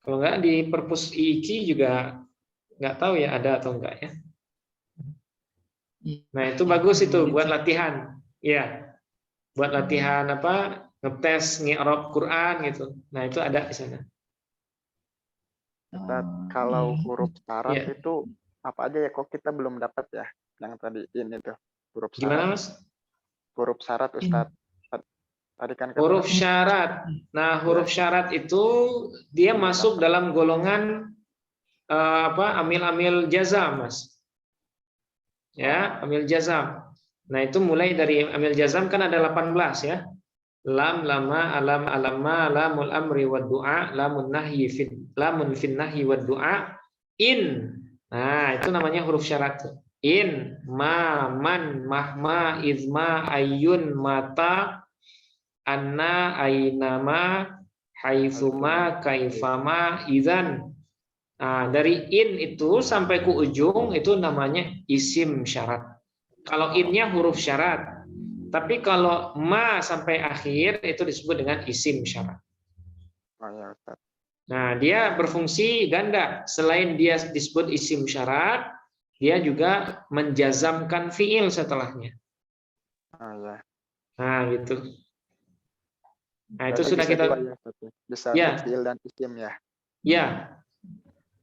Kalau enggak di Perpus IICI juga nggak tahu ya ada atau enggak ya. Nah, itu bagus itu buat latihan. Ya. Buat latihan ngetes i'rab Quran gitu. Nah, itu ada di sana. Kalau huruf syarat itu apa aja ya, kok kita belum dapat ya yang tadi ini tuh huruf syarat. Gimana, Mas? Huruf syarat Ustaz. Tadi kan huruf syarat. Nah, huruf syarat itu dia masuk dalam golongan amil-amil jazam, Mas. Ya, amil jazam. Nah, itu mulai dari amil jazam kan ada 18 ya. Lam, lama, alam, alamma, lamul amri wad du'a, lamun fin nahyi wad du'a, in. Nah, itu namanya huruf syarat. In, ma, man, mahma, izma, ayun, mata, anna, ainama, haitsuma, kaifama, idzan. Nah, dari in itu sampai ke ujung itu namanya isim syarat. Kalau innya huruf syarat. Tapi kalau ma sampai akhir itu disebut dengan isim syarat. Nah, dia berfungsi ganda. Selain dia disebut isim syarat, dia juga menjazamkan fiil setelahnya. Nah, gitu. Nah, itu sudah kita bisa fiil dan isim ya. Ya.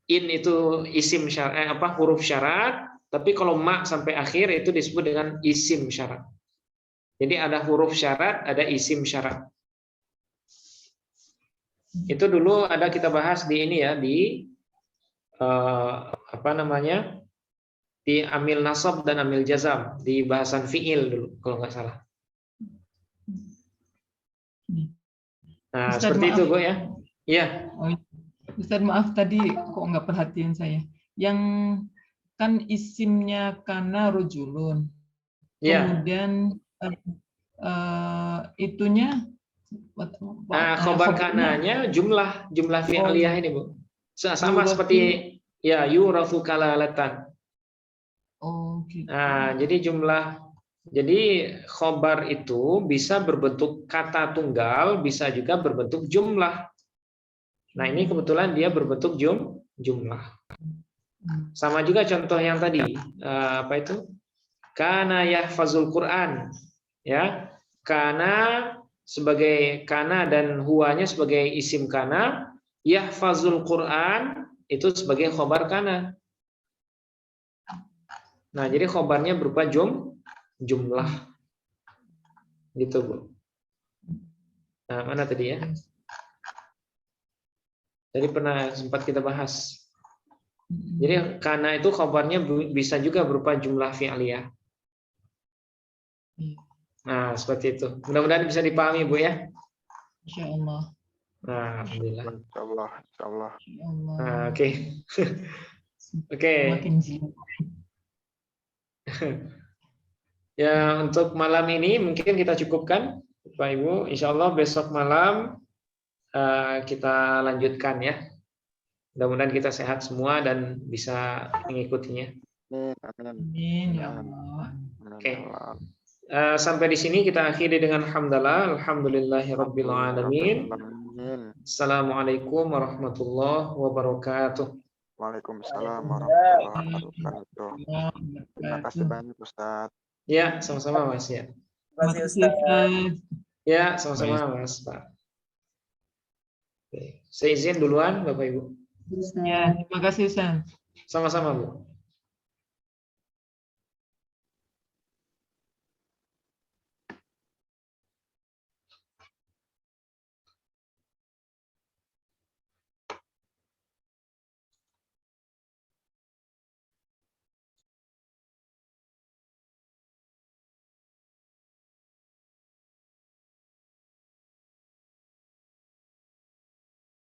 In itu isim syarat, huruf syarat, tapi kalau ma sampai akhir itu disebut dengan isim syarat. Jadi ada huruf syarat, ada isim syarat. Itu dulu ada kita bahas di ini ya, di di amil nasab dan amil jazam, di bahasan fiil dulu kalau nggak salah. Nah, Ustaz, seperti maaf. Itu Bu ya. Iya. Ustaz, maaf tadi kok nggak perhatian saya. yang kan isimnya kana rojulun. Ya. Kemudian itunya khobar kananya jumlah fi'liyah ini, Bu. Sama seperti ya yurafu kalalatan. Oh, gitu. Nah, jadi khobar itu bisa berbentuk kata tunggal, bisa juga berbentuk jumlah. Nah, ini kebetulan dia berbentuk jumlah. Sama juga contoh yang tadi, apa itu? Kana yahfazul Quran. Ya. Kana sebagai kana dan huwanya sebagai isim kana, yahfazul Quran itu sebagai khobar kana. Nah, jadi khobarnya berupa jumlah. Gitu, Bu. Nah, mana tadi ya? Tadi pernah sempat kita bahas. Jadi kana itu khobarnya bisa juga berupa jumlah fi'liyah. Nah, seperti itu. Mudah-mudahan bisa dipahami, Bu ya. Insyaallah. Nah, alhamdulillah. Insyaallah. Nah, oke. Oke. Ya, untuk malam ini mungkin kita cukupkan, Bapak Ibu. Insyaallah besok malam kita lanjutkan ya. Mudah-mudahan kita sehat semua dan bisa mengikutinya. Amin ya Allah. Oke. Sampai di sini kita akhiri dengan alhamdulillahirabbil alamin. Assalamualaikum warahmatullahi wabarakatuh. Waalaikumsalam warahmatullahi wabarakatuh. Terima kasih banyak, Ustaz. Ya, sama-sama Mas ya. Terima kasih Ustaz. Ya, sama-sama Mas Pak. Oke. Saya izin duluan Bapak Ibu. Ya, terima kasih Ustaz. Sama-sama Bu.